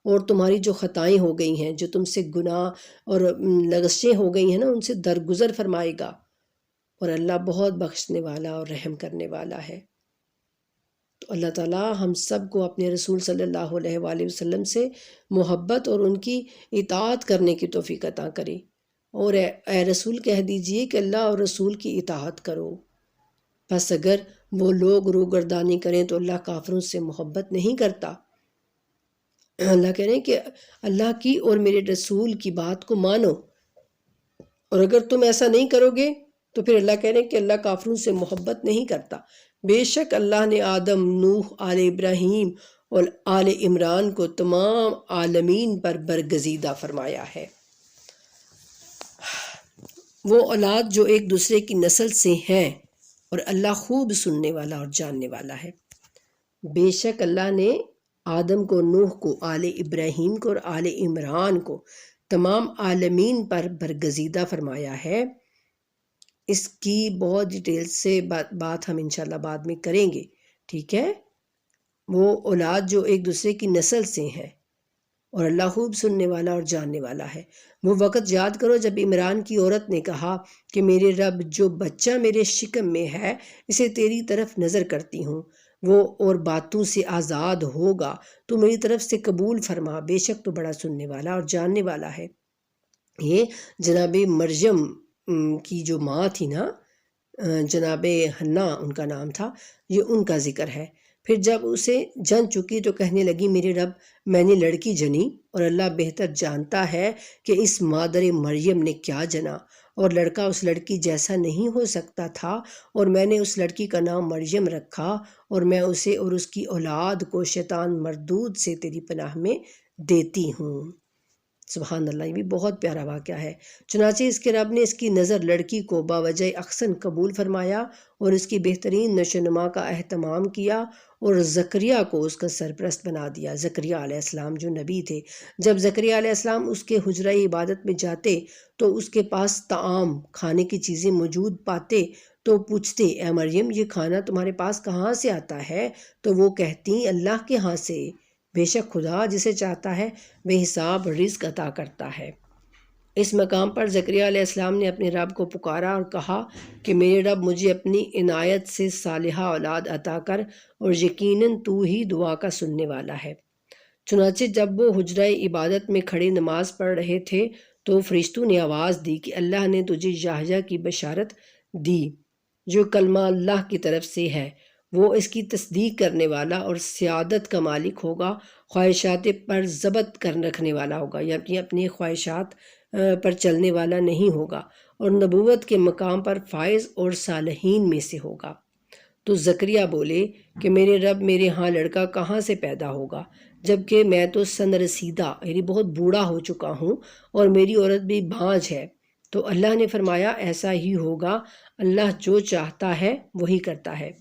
اور تمہاری جو خطائیں ہو گئی ہیں، جو تم سے گناہ اور لغزشیں ہو گئی ہیں نا، ان سے درگزر فرمائے گا، اور اللہ بہت بخشنے والا اور رحم کرنے والا ہے۔ تو اللہ تعالیٰ ہم سب کو اپنے رسول صلی اللہ علیہ وآلہ وسلم سے محبت اور ان کی اطاعت کرنے کی توفیق عطا کرے، اور اے رسول کہہ دیجئے کہ اللہ اور رسول کی اطاعت کرو۔ بس اگر وہ لوگ روگردانی کریں تو اللہ کافروں سے محبت نہیں کرتا۔ اللہ کہہ رہے ہیں کہ اللہ کی اور میرے رسول کی بات کو مانو، اور اگر تم ایسا نہیں کرو گے تو پھر اللہ کہہ رہے ہیں کہ اللہ کافروں سے محبت نہیں کرتا۔ بے شک اللہ نے آدم، نوح، آل ابراہیم اور آل عمران کو تمام عالمین پر برگزیدہ فرمایا ہے۔ وہ اولاد جو ایک دوسرے کی نسل سے ہیں، اور اللہ خوب سننے والا اور جاننے والا ہے۔ بے شک اللہ نے آدم کو، نوح کو، آل ابراہیم کو اور آل عمران کو تمام عالمین پر برگزیدہ فرمایا ہے۔ اس کی بہت ڈیٹیل سے بات ہم انشاءاللہ بعد میں کریں گے، ٹھیک ہے؟ وہ اولاد جو ایک دوسرے کی نسل سے ہیں، اور اللہ خوب سننے والا اور جاننے والا ہے۔ وہ وقت یاد کرو جب عمران کی عورت نے کہا کہ میرے رب، جو بچہ میرے شکم میں ہے اسے تیری طرف نظر کرتی ہوں، وہ اور باتوں سے آزاد ہوگا، تو میری طرف سے قبول فرما، بے شک تو بڑا سننے والا اور جاننے والا ہے۔ یہ جناب مریم کی جو ماں تھی نا، جناب حنا ان کا نام تھا، یہ ان کا ذکر ہے۔ پھر جب اسے جن چکی تو کہنے لگی میرے رب، میں نے لڑکی جنی، اور اللہ بہتر جانتا ہے کہ اس مادر مریم نے کیا جنا، اور لڑکا اس لڑکی جیسا نہیں ہو سکتا تھا، اور میں نے اس لڑکی کا نام مریم رکھا، اور میں اسے اور اس کی اولاد کو شیطان مردود سے تیری پناہ میں دیتی ہوں۔ سبحان اللہ، یہ بھی بہت پیارا واقعہ ہے۔ چنانچہ اس کے رب نے اس کی نظر لڑکی کو باوجہ احسن قبول فرمایا، اور اس کی بہترین نشو و نما کا اہتمام کیا، اور زکریا کو اس کا سرپرست بنا دیا۔ زکریا علیہ السلام جو نبی تھے، جب زکریا علیہ السلام اس کے حجرہ عبادت میں جاتے تو اس کے پاس طعام، کھانے کی چیزیں موجود پاتے تو پوچھتے، اے مریم، یہ کھانا تمہارے پاس کہاں سے آتا ہے؟ تو وہ کہتی، اللہ کے ہاں سے، بے شک خدا جسے چاہتا ہے بے حساب رزق عطا کرتا ہے۔ اس مقام پر زکریا علیہ السلام نے اپنے رب کو پکارا اور کہا کہ میرے رب، مجھے اپنی عنایت سے صالحہ اولاد عطا کر، اور یقیناً تو ہی دعا کا سننے والا ہے۔ چنانچہ جب وہ حجرہ عبادت میں کھڑے نماز پڑھ رہے تھے تو فرشتوں نے آواز دی کہ اللہ نے تجھے یحییٰ کی بشارت دی، جو کلمہ اللہ کی طرف سے ہے، وہ اس کی تصدیق کرنے والا اور سیادت کا مالک ہوگا، خواہشات پر ضبط کر رکھنے والا ہوگا، یعنی اپنی خواہشات پر چلنے والا نہیں ہوگا، اور نبوت کے مقام پر فائز اور صالحین میں سے ہوگا۔ تو زکریا بولے کہ میرے رب، میرے ہاں لڑکا کہاں سے پیدا ہوگا، جبکہ میں تو سن رسیدہ، یعنی بہت بوڑھا ہو چکا ہوں، اور میری عورت بھی بانجھ ہے۔ تو اللہ نے فرمایا، ایسا ہی ہوگا، اللہ جو چاہتا ہے وہی کرتا ہے۔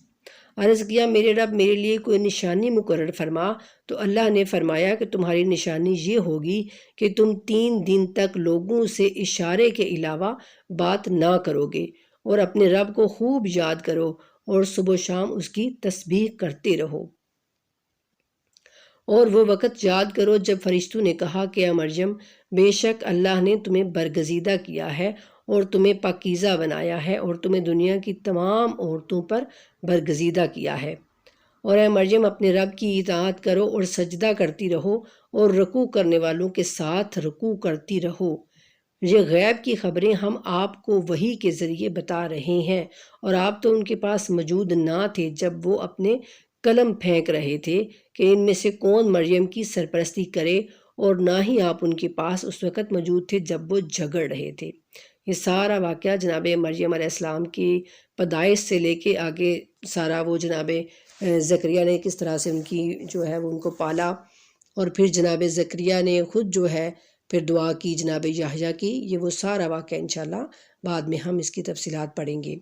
عرض کیا، میرے رب، میرے لیے کوئی نشانی مقرر فرما۔ تو اللہ نے فرمایا کہ تمہاری نشانی یہ ہوگی کہ تم 3 دن تک لوگوں سے اشارے کے علاوہ بات نہ کرو گے، اور اپنے رب کو خوب یاد کرو، اور صبح و شام اس کی تسبیح کرتے رہو۔ اور وہ وقت یاد کرو جب فرشتوں نے کہا کہ اے مریم، بے شک اللہ نے تمہیں برگزیدہ کیا ہے، اور تمہیں پاکیزہ بنایا ہے، اور تمہیں دنیا کی تمام عورتوں پر برگزیدہ کیا ہے۔ اور اے مریم، اپنے رب کی اطاعت کرو اور سجدہ کرتی رہو، اور رکوع کرنے والوں کے ساتھ رکوع کرتی رہو۔ یہ غیب کی خبریں ہم آپ کو وحی کے ذریعے بتا رہے ہیں، اور آپ تو ان کے پاس موجود نہ تھے جب وہ اپنے قلم پھینک رہے تھے کہ ان میں سے کون مریم کی سرپرستی کرے، اور نہ ہی آپ ان کے پاس اس وقت موجود تھے جب وہ جھگڑ رہے تھے۔ یہ سارا واقعہ جناب مریم علیہ السلام کی پیدائش سے لے کے آگے سارا وہ جناب زکریا نے کس طرح سے ان کی جو ہے وہ ان کو پالا، اور پھر جناب زکریا نے خود جو ہے پھر دعا کی جناب یحییٰ کی، یہ وہ سارا واقعہ انشاءاللہ بعد میں ہم اس کی تفصیلات پڑھیں گے۔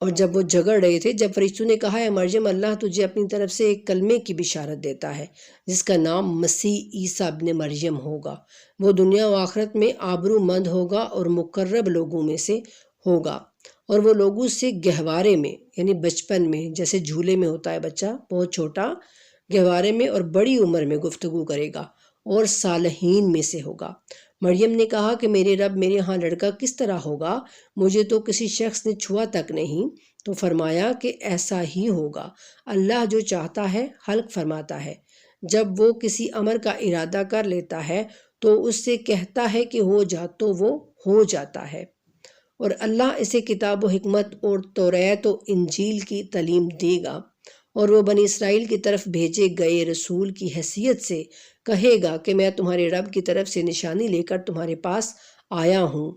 اور جب وہ جھگڑ رہے تھے، جب فرشتوں نے کہا ہے مریم اللہ تجھے اپنی طرف سے ایک کلمے کی بشارت دیتا ہے جس کا نام مسیح عیسیٰ ابن مریم ہوگا، وہ دنیا و آخرت میں آبرو مند ہوگا اور مقرب لوگوں میں سے ہوگا، اور وہ لوگوں سے گہوارے میں یعنی بچپن میں، جیسے جھولے میں ہوتا ہے بچہ بہت چھوٹا، گہوارے میں اور بڑی عمر میں گفتگو کرے گا اور صالحین میں سے ہوگا۔ مریم نے کہا کہ میرے رب میرے ہاں لڑکا کس طرح ہوگا، مجھے تو کسی شخص نے چھوا تک نہیں۔ تو فرمایا کہ ایسا ہی ہوگا، اللہ جو چاہتا ہے خلق فرماتا ہے، جب وہ کسی امر کا ارادہ کر لیتا ہے تو اس سے کہتا ہے کہ ہو جا تو وہ ہو جاتا ہے، اور اللہ اسے کتاب و حکمت اور توریت و انجیل کی تعلیم دے گا، اور وہ بنی اسرائیل کی طرف بھیجے گئے رسول کی حیثیت سے کہے گا کہ میں تمہارے رب کی طرف سے نشانی لے کر تمہارے پاس آیا ہوں،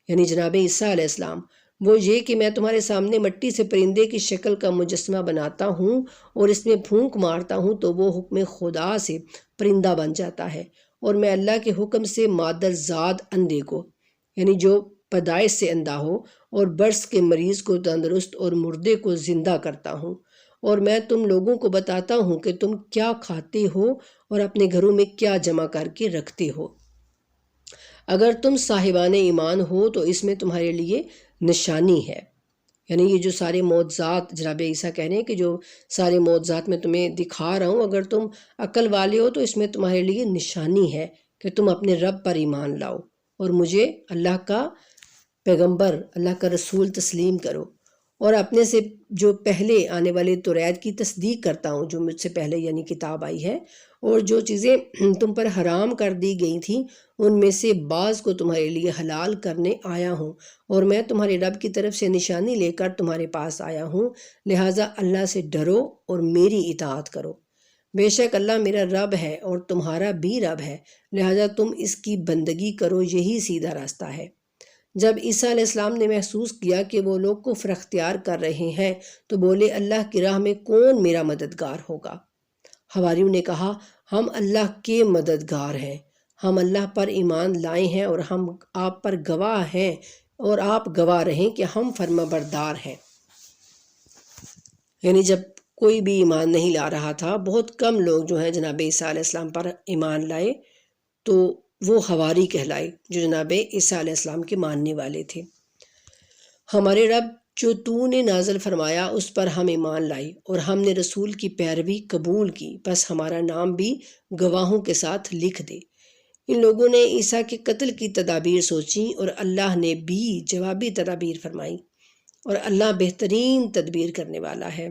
یعنی جناب عیسیٰ علیہ السلام، وہ یہ کہ میں تمہارے سامنے مٹی سے پرندے کی شکل کا مجسمہ بناتا ہوں اور اس میں پھونک مارتا ہوں تو وہ حکم خدا سے پرندہ بن جاتا ہے، اور میں اللہ کے حکم سے مادر زاد اندھے کو یعنی جو پیدائش سے اندھا ہو اور برس کے مریض کو تندرست اور مردے کو زندہ کرتا ہوں، اور میں تم لوگوں کو بتاتا ہوں کہ تم کیا کھاتے ہو اور اپنے گھروں میں کیا جمع کر کے رکھتے ہو۔ اگر تم صاحبان ایمان ہو تو اس میں تمہارے لیے نشانی ہے، یعنی یہ جو سارے معجزات جناب عیسیٰ کہہ رہے ہیں کہ جو سارے معجزات میں تمہیں دکھا رہا ہوں، اگر تم عقل والے ہو تو اس میں تمہارے لیے نشانی ہے کہ تم اپنے رب پر ایمان لاؤ اور مجھے اللہ کا پیغمبر، اللہ کا رسول تسلیم کرو، اور اپنے سے جو پہلے آنے والے توریت کی تصدیق کرتا ہوں جو مجھ سے پہلے یعنی کتاب آئی ہے، اور جو چیزیں تم پر حرام کر دی گئی تھیں ان میں سے بعض کو تمہارے لیے حلال کرنے آیا ہوں، اور میں تمہارے رب کی طرف سے نشانی لے کر تمہارے پاس آیا ہوں، لہٰذا اللہ سے ڈرو اور میری اطاعت کرو، بے شک اللہ میرا رب ہے اور تمہارا بھی رب ہے، لہٰذا تم اس کی بندگی کرو، یہی سیدھا راستہ ہے۔ جب عیسیٰ علیہ السلام نے محسوس کیا کہ وہ لوگ کفر اختیار کر رہے ہیں تو بولے اللہ کی راہ میں کون میرا مددگار ہوگا؟ حواریوں نے کہا ہم اللہ کے مددگار ہیں، ہم اللہ پر ایمان لائے ہیں اور ہم آپ پر گواہ ہیں اور آپ گواہ رہیں کہ ہم فرما بردار ہیں۔ یعنی جب کوئی بھی ایمان نہیں لا رہا تھا، بہت کم لوگ جو ہیں جناب عیسیٰ علیہ السلام پر ایمان لائے، تو وہ حواری کہلائے جو جناب عیسیٰ علیہ السلام کے ماننے والے تھے۔ ہمارے رب جو تو نے نازل فرمایا اس پر ہم ایمان لائی اور ہم نے رسول کی پیروی قبول کی، بس ہمارا نام بھی گواہوں کے ساتھ لکھ دے۔ ان لوگوں نے عیسیٰ کے قتل کی تدابیر سوچیں اور اللہ نے بھی جوابی تدابیر فرمائی، اور اللہ بہترین تدبیر کرنے والا ہے۔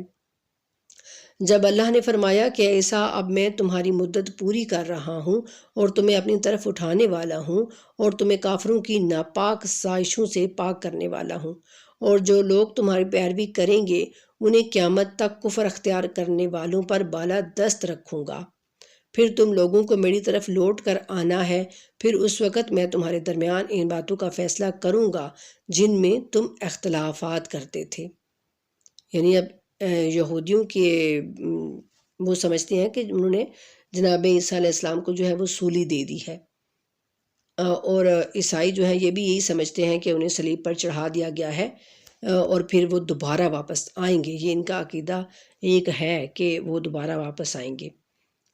جب اللہ نے فرمایا کہ عیسیٰ اب میں تمہاری مدت پوری کر رہا ہوں اور تمہیں اپنی طرف اٹھانے والا ہوں اور تمہیں کافروں کی ناپاک سازشوں سے پاک کرنے والا ہوں، اور جو لوگ تمہاری پیروی کریں گے انہیں قیامت تک کفر اختیار کرنے والوں پر بالا دست رکھوں گا، پھر تم لوگوں کو میری طرف لوٹ کر آنا ہے، پھر اس وقت میں تمہارے درمیان ان باتوں کا فیصلہ کروں گا جن میں تم اختلافات کرتے تھے۔ یعنی اب یہودیوں کے وہ سمجھتے ہیں کہ انہوں نے جناب عیسیٰ علیہ السلام کو جو ہے وہ سولی دے دی ہے، اور عیسائی جو ہے یہ بھی یہی سمجھتے ہیں کہ انہیں صلیب پر چڑھا دیا گیا ہے اور پھر وہ دوبارہ واپس آئیں گے، یہ ان کا عقیدہ ایک ہے کہ وہ دوبارہ واپس آئیں گے۔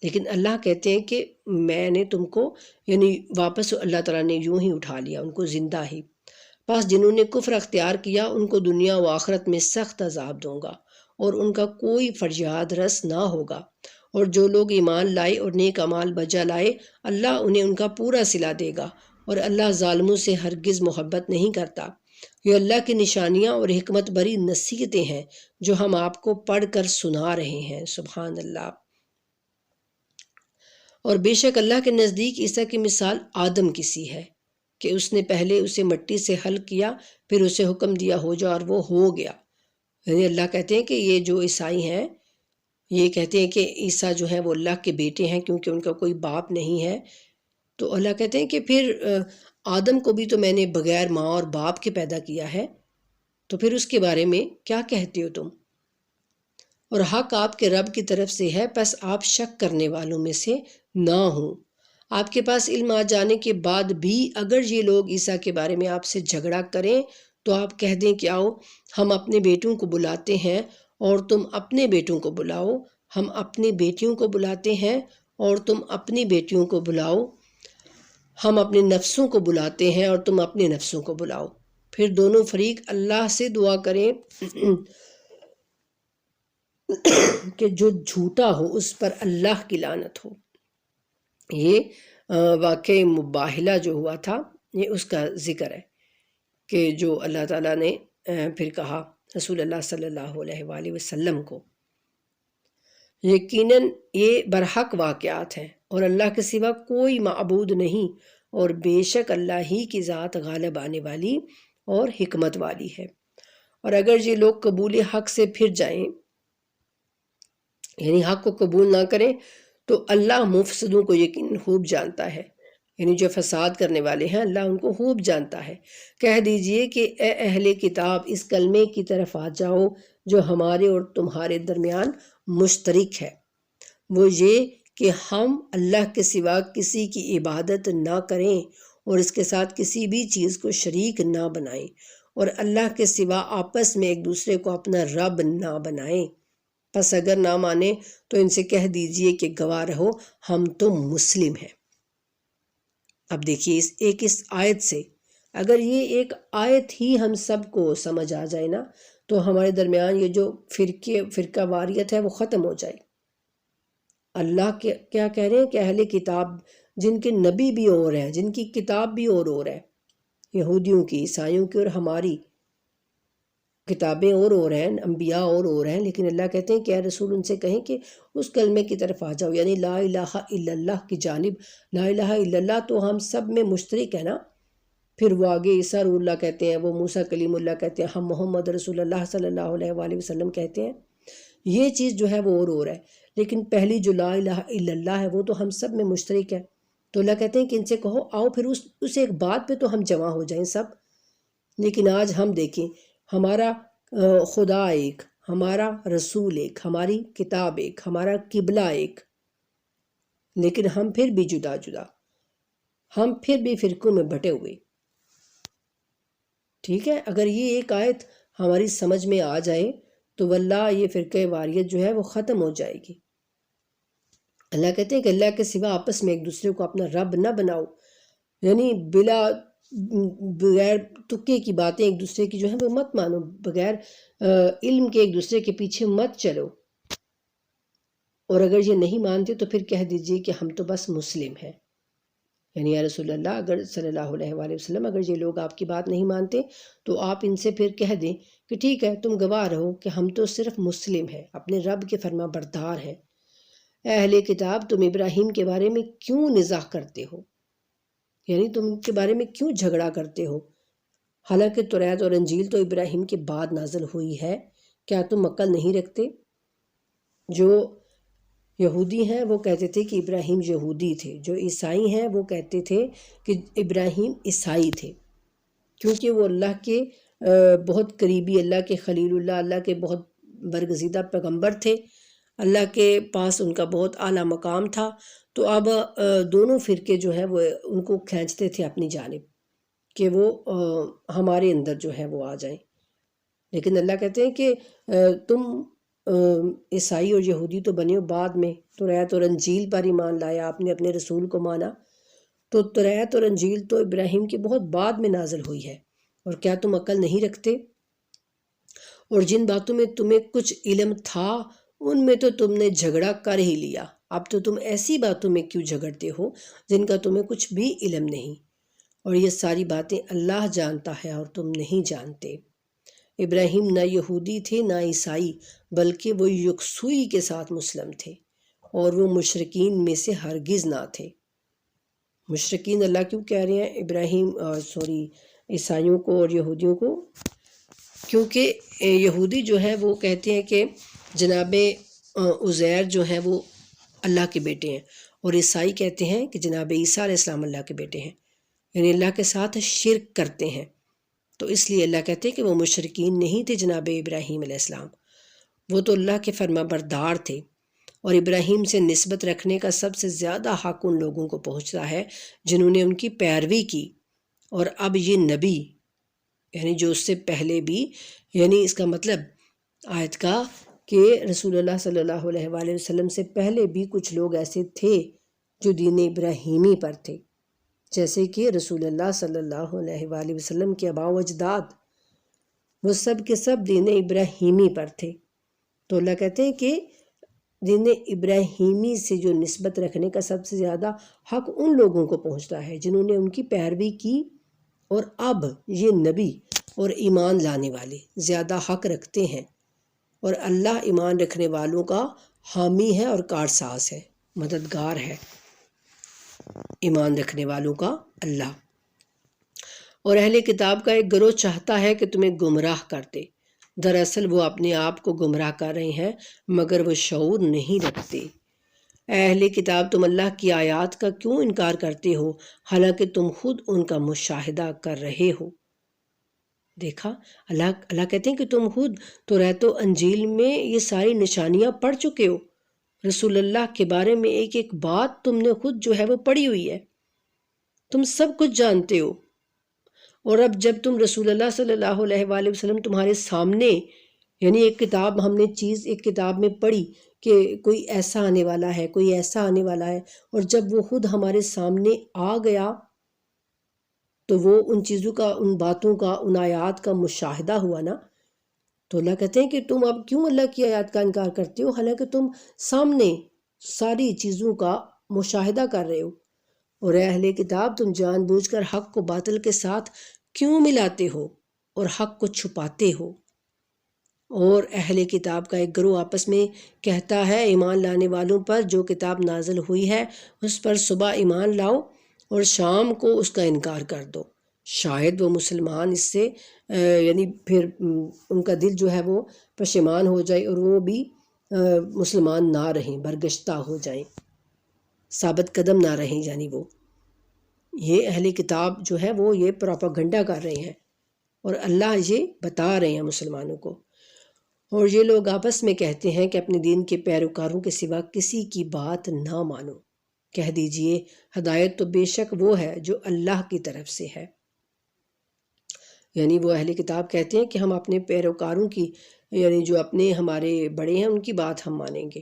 لیکن اللہ کہتے ہیں کہ میں نے تم کو یعنی واپس اللہ تعالیٰ نے یوں ہی اٹھا لیا ان کو زندہ ہی، پس جنہوں نے کفر اختیار کیا ان کو دنیا و آخرت میں سخت عذاب دوں گا اور ان کا کوئی فریاد رس نہ ہوگا، اور جو لوگ ایمان لائے اور نیک اعمال بجا لائے اللہ انہیں ان کا پورا صلہ دے گا، اور اللہ ظالموں سے ہرگز محبت نہیں کرتا۔ یہ اللہ کی نشانیاں اور حکمت بری نصیحتیں ہیں جو ہم آپ کو پڑھ کر سنا رہے ہیں، سبحان اللہ۔ اور بے شک اللہ کے نزدیک عیسیٰ کی مثال آدم کی سی ہے کہ اس نے پہلے اسے مٹی سے خلق کیا، پھر اسے حکم دیا ہو جا اور وہ ہو گیا۔ یعنی اللہ کہتے ہیں کہ یہ جو عیسائی ہیں یہ کہتے ہیں کہ عیسیٰ جو ہیں وہ اللہ کے بیٹے ہیں کیونکہ ان کا کوئی باپ نہیں ہے، تو اللہ کہتے ہیں کہ پھر آدم کو بھی تو میں نے بغیر ماں اور باپ کے پیدا کیا ہے، تو پھر اس کے بارے میں کیا کہتے ہو تم؟ اور حق آپ کے رب کی طرف سے ہے، پس آپ شک کرنے والوں میں سے نہ ہوں۔ آپ کے پاس علم آ جانے کے بعد بھی اگر یہ لوگ عیسیٰ کے بارے میں آپ سے جھگڑا کریں تو آپ کہہ دیں کہ آؤ ہم اپنے بیٹوں کو بلاتے ہیں اور تم اپنے بیٹوں کو بلاؤ، ہم اپنی بیٹیوں کو بلاتے ہیں اور تم اپنی بیٹیوں کو بلاؤ، ہم اپنے نفسوں کو بلاتے ہیں اور تم اپنے نفسوں کو بلاؤ۔ پھر دونوں فریق اللہ سے دعا کریں کہ جو جھوٹا ہو اس پر اللہ کی لعنت ہو۔ یہ واقعہ مباہلہ جو ہوا تھا یہ اس کا ذکر ہے کہ جو اللہ تعالیٰ نے پھر کہا رسول اللہ صلی اللہ علیہ وآلہ وسلم کو۔ یقیناً یہ برحق واقعات ہیں اور اللہ کے سوا کوئی معبود نہیں، اور بے شک اللہ ہی کی ذات غالب آنے والی اور حکمت والی ہے۔ اور اگر یہ لوگ قبول حق سے پھر جائیں، یعنی حق کو قبول نہ کریں، تو اللہ مفسدوں کو یقیناً خوب جانتا ہے، یعنی جو فساد کرنے والے ہیں اللہ ان کو خوب جانتا ہے۔ کہہ دیجئے کہ اے اہل کتاب اس کلمے کی طرف آ جاؤ جو ہمارے اور تمہارے درمیان مشترک ہے، وہ یہ کہ ہم اللہ کے سوا کسی کی عبادت نہ کریں اور اس کے ساتھ کسی بھی چیز کو شریک نہ بنائیں، اور اللہ کے سوا آپس میں ایک دوسرے کو اپنا رب نہ بنائیں۔ پس اگر نہ مانے تو ان سے کہہ دیجئے کہ گواہ رہو ہم تو مسلم ہیں۔ اب دیکھیے اس آیت سے اگر یہ ایک آیت ہی ہم سب کو سمجھ آ جائے نا تو ہمارے درمیان یہ جو فرقہ واریت ہے وہ ختم ہو جائے۔ اللہ کیا کہہ رہے ہیں کہ اہل کتاب جن کے نبی بھی اور ہیں، جن کی کتاب بھی اور ہے، یہودیوں کی، عیسائیوں کی اور ہماری کتابیں اور ہیں، انبیاء اور ہیں، لیکن اللہ کہتے ہیں کہ اے رسول ان سے کہیں کہ اس کلمے کی طرف آ جاؤ، یعنی لا الہ الا اللہ کی جانب۔ لا الہ الا اللہ تو ہم سب میں مشترک ہے نا۔ پھر وہ آگے عیسیٰ روح اللہ کہتے ہیں، وہ موسیٰ کلیم اللہ کہتے ہیں، ہم محمد رسول اللہ صلی اللہ علیہ وآلہ وسلم کہتے ہیں۔ یہ چیز جو ہے وہ اور ہے، لیکن پہلی جو لا الہ الا اللہ ہے وہ تو ہم سب میں مشترک ہے۔ تو اللہ کہتے ہیں کہ ان سے کہو آؤ پھر اس ایک بات پہ تو ہم جمع ہو جائیں سب۔ لیکن آج ہم دیکھیں ہمارا خدا ایک، ہمارا رسول ایک، ہماری کتاب ایک، ہمارا قبلہ ایک، لیکن ہم پھر بھی جدا جدا، ہم پھر بھی فرقوں میں بٹے ہوئے۔ ٹھیک ہے، اگر یہ ایک آیت ہماری سمجھ میں آ جائے تو واللہ یہ فرقہ واریت جو ہے وہ ختم ہو جائے گی۔ اللہ کہتے ہیں کہ اللہ کے سوا آپس میں ایک دوسرے کو اپنا رب نہ بناؤ، یعنی بغیر تکے کی باتیں ایک دوسرے کی جو ہیں وہ مت مانو، بغیر علم کے ایک دوسرے کے پیچھے مت چلو۔ اور اگر یہ نہیں مانتے تو پھر کہہ دیجئے کہ ہم تو بس مسلم ہیں، یعنی یا رسول اللہ اگر صلی اللہ علیہ وآلہ وسلم اگر یہ لوگ آپ کی بات نہیں مانتے تو آپ ان سے پھر کہہ دیں کہ ٹھیک ہے تم گواہ رہو کہ ہم تو صرف مسلم ہیں، اپنے رب کے فرما بردار ہیں۔ اے اہل کتاب تم ابراہیم کے بارے میں کیوں نزاع کرتے ہو، یعنی تم ان کے بارے میں کیوں جھگڑا کرتے ہو، حالانکہ توریت اور انجیل تو ابراہیم کے بعد نازل ہوئی ہے، کیا تم عقل نہیں رکھتے؟ جو یہودی ہیں وہ کہتے تھے کہ ابراہیم یہودی تھے، جو عیسائی ہیں وہ کہتے تھے کہ ابراہیم عیسائی تھے، کیونکہ وہ اللہ کے بہت قریبی، اللہ کے خلیل اللہ، اللہ کے بہت برگزیدہ پیغمبر تھے، اللہ کے پاس ان کا بہت اعلیٰ مقام تھا۔ تو اب دونوں فرقے جو ہیں وہ ان کو کھینچتے تھے اپنی جانب کہ وہ ہمارے اندر جو ہے وہ آ جائیں، لیکن اللہ کہتے ہیں کہ تم عیسائی اور یہودی تو بنے ہو بعد میں، توریت اور انجیل پر ایمان لایا، آپ نے اپنے رسول کو مانا، تو توریت اور انجیل تو ابراہیم کے بہت بعد میں نازل ہوئی ہے، اور کیا تم عقل نہیں رکھتے؟ اور جن باتوں میں تمہیں کچھ علم تھا ان میں تو تم نے جھگڑا کر ہی لیا، اب تو تم ایسی باتوں میں کیوں جھگڑتے ہو جن کا تمہیں کچھ بھی علم نہیں، اور یہ ساری باتیں اللہ جانتا ہے اور تم نہیں جانتے۔ ابراہیم نہ یہودی تھے نہ عیسائی، بلکہ وہ یکسوئی کے ساتھ مسلم تھے، اور وہ مشرکین میں سے ہرگز نہ تھے۔ مشرکین اللہ کیوں کہہ رہے ہیں عیسائیوں کو اور یہودیوں کو؟ کیونکہ یہودی جو ہے وہ کہتے ہیں کہ جناب عزیر جو ہیں وہ اللہ کے بیٹے ہیں، اور عیسائی کہتے ہیں کہ جناب عیسیٰ علیہ السلام اللہ کے بیٹے ہیں، یعنی اللہ کے ساتھ شرک کرتے ہیں۔ تو اس لیے اللہ کہتے ہیں کہ وہ مشرکین نہیں تھے جناب ابراہیم علیہ السلام، وہ تو اللہ کے فرما بردار تھے، اور ابراہیم سے نسبت رکھنے کا سب سے زیادہ حق ان لوگوں کو پہنچتا ہے جنہوں نے ان کی پیروی کی۔ اور اب یہ نبی یعنی جو اس سے پہلے بھی، یعنی اس کا مطلب آیت کا کہ رسول اللہ صلی اللہ علیہ وآلہ وسلم سے پہلے بھی کچھ لوگ ایسے تھے جو دین ابراہیمی پر تھے، جیسے کہ رسول اللہ صلی اللہ علیہ وآلہ وسلم کے آباء و اجداد، وہ سب کے سب دین ابراہیمی پر تھے۔ تو اللہ کہتے ہیں کہ دین ابراہیمی سے جو نسبت رکھنے کا سب سے زیادہ حق ان لوگوں کو پہنچتا ہے جنہوں نے ان کی پیروی کی، اور اب یہ نبی اور ایمان لانے والے زیادہ حق رکھتے ہیں، اور اللہ ایمان رکھنے والوں کا حامی ہے اور کارساز ہے، مددگار ہے ایمان رکھنے والوں کا اللہ۔ اور اہل کتاب کا ایک گروہ چاہتا ہے کہ تمہیں گمراہ کر دے، دراصل وہ اپنے آپ کو گمراہ کر رہے ہیں مگر وہ شعور نہیں رکھتے۔ اے اہل کتاب، تم اللہ کی آیات کا کیوں انکار کرتے ہو حالانکہ تم خود ان کا مشاہدہ کر رہے ہو؟ دیکھا، اللہ کہتے ہیں کہ تم خود توریت و انجیل میں یہ ساری نشانیاں پڑھ چکے ہو، رسول اللہ کے بارے میں ایک ایک بات تم نے خود جو ہے وہ پڑھی ہوئی ہے، تم سب کچھ جانتے ہو۔ اور اب جب تم رسول اللہ صلی اللہ علیہ وآلہ وسلم تمہارے سامنے، یعنی ایک کتاب ہم نے چیز ایک کتاب میں پڑھی کہ کوئی ایسا آنے والا ہے، کوئی ایسا آنے والا ہے، اور جب وہ خود ہمارے سامنے آ گیا تو وہ ان چیزوں کا، ان باتوں کا، ان آیات کا مشاہدہ ہوا نا۔ تو اللہ کہتے ہیں کہ تم اب کیوں اللہ کی آیات کا انکار کرتے ہو حالانکہ تم سامنے ساری چیزوں کا مشاہدہ کر رہے ہو۔ اور اے اہل کتاب، تم جان بوجھ کر حق کو باطل کے ساتھ کیوں ملاتے ہو اور حق کو چھپاتے ہو؟ اور اہل کتاب کا ایک گروہ آپس میں کہتا ہے ایمان لانے والوں پر جو کتاب نازل ہوئی ہے اس پر صبح ایمان لاؤ اور شام کو اس کا انکار کر دو، شاید وہ مسلمان اس سے یعنی پھر ان کا دل جو ہے وہ پشیمان ہو جائے اور وہ بھی مسلمان نہ رہیں، برگشتہ ہو جائیں، ثابت قدم نہ رہیں، یعنی وہ یہ اہل کتاب جو ہے وہ یہ پروپیگنڈا کر رہے ہیں اور اللہ یہ بتا رہے ہیں مسلمانوں کو۔ اور یہ لوگ آپس میں کہتے ہیں کہ اپنے دین کے پیروکاروں کے سوا کسی کی بات نہ مانو، کہہ دیجئے ہدایت تو بے شک وہ ہے جو اللہ کی طرف سے ہے۔ یعنی وہ اہل کتاب کہتے ہیں کہ ہم اپنے پیروکاروں کی، یعنی جو اپنے ہمارے بڑے ہیں ان کی بات ہم مانیں گے۔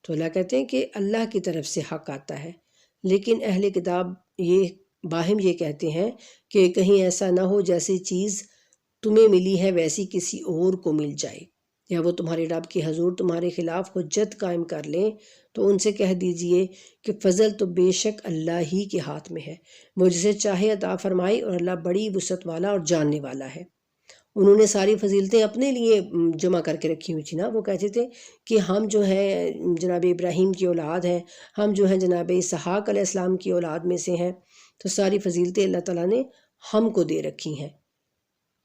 تو اللہ کہتے ہیں کہ اللہ کی طرف سے حق آتا ہے، لیکن اہل کتاب یہ باہم یہ کہتے ہیں کہ کہیں ایسا نہ ہو جیسی چیز تمہیں ملی ہے ویسی کسی اور کو مل جائے، یا وہ تمہارے رب کی حضور تمہارے خلاف حجت قائم کر لیں، تو ان سے کہہ دیجئے کہ فضل تو بے شک اللہ ہی کے ہاتھ میں ہے، وہ جسے چاہے عطا فرمائی، اور اللہ بڑی وسعت والا اور جاننے والا ہے۔ انہوں نے ساری فضیلتیں اپنے لیے جمع کر کے رکھی ہوئی تھی نا، وہ کہتے تھے کہ ہم جو ہیں جناب ابراہیم کی اولاد ہیں، ہم جو ہیں جناب اسحاق علیہ السلام کی اولاد میں سے ہیں، تو ساری فضیلتیں اللہ تعالیٰ نے ہم کو دے رکھی ہیں۔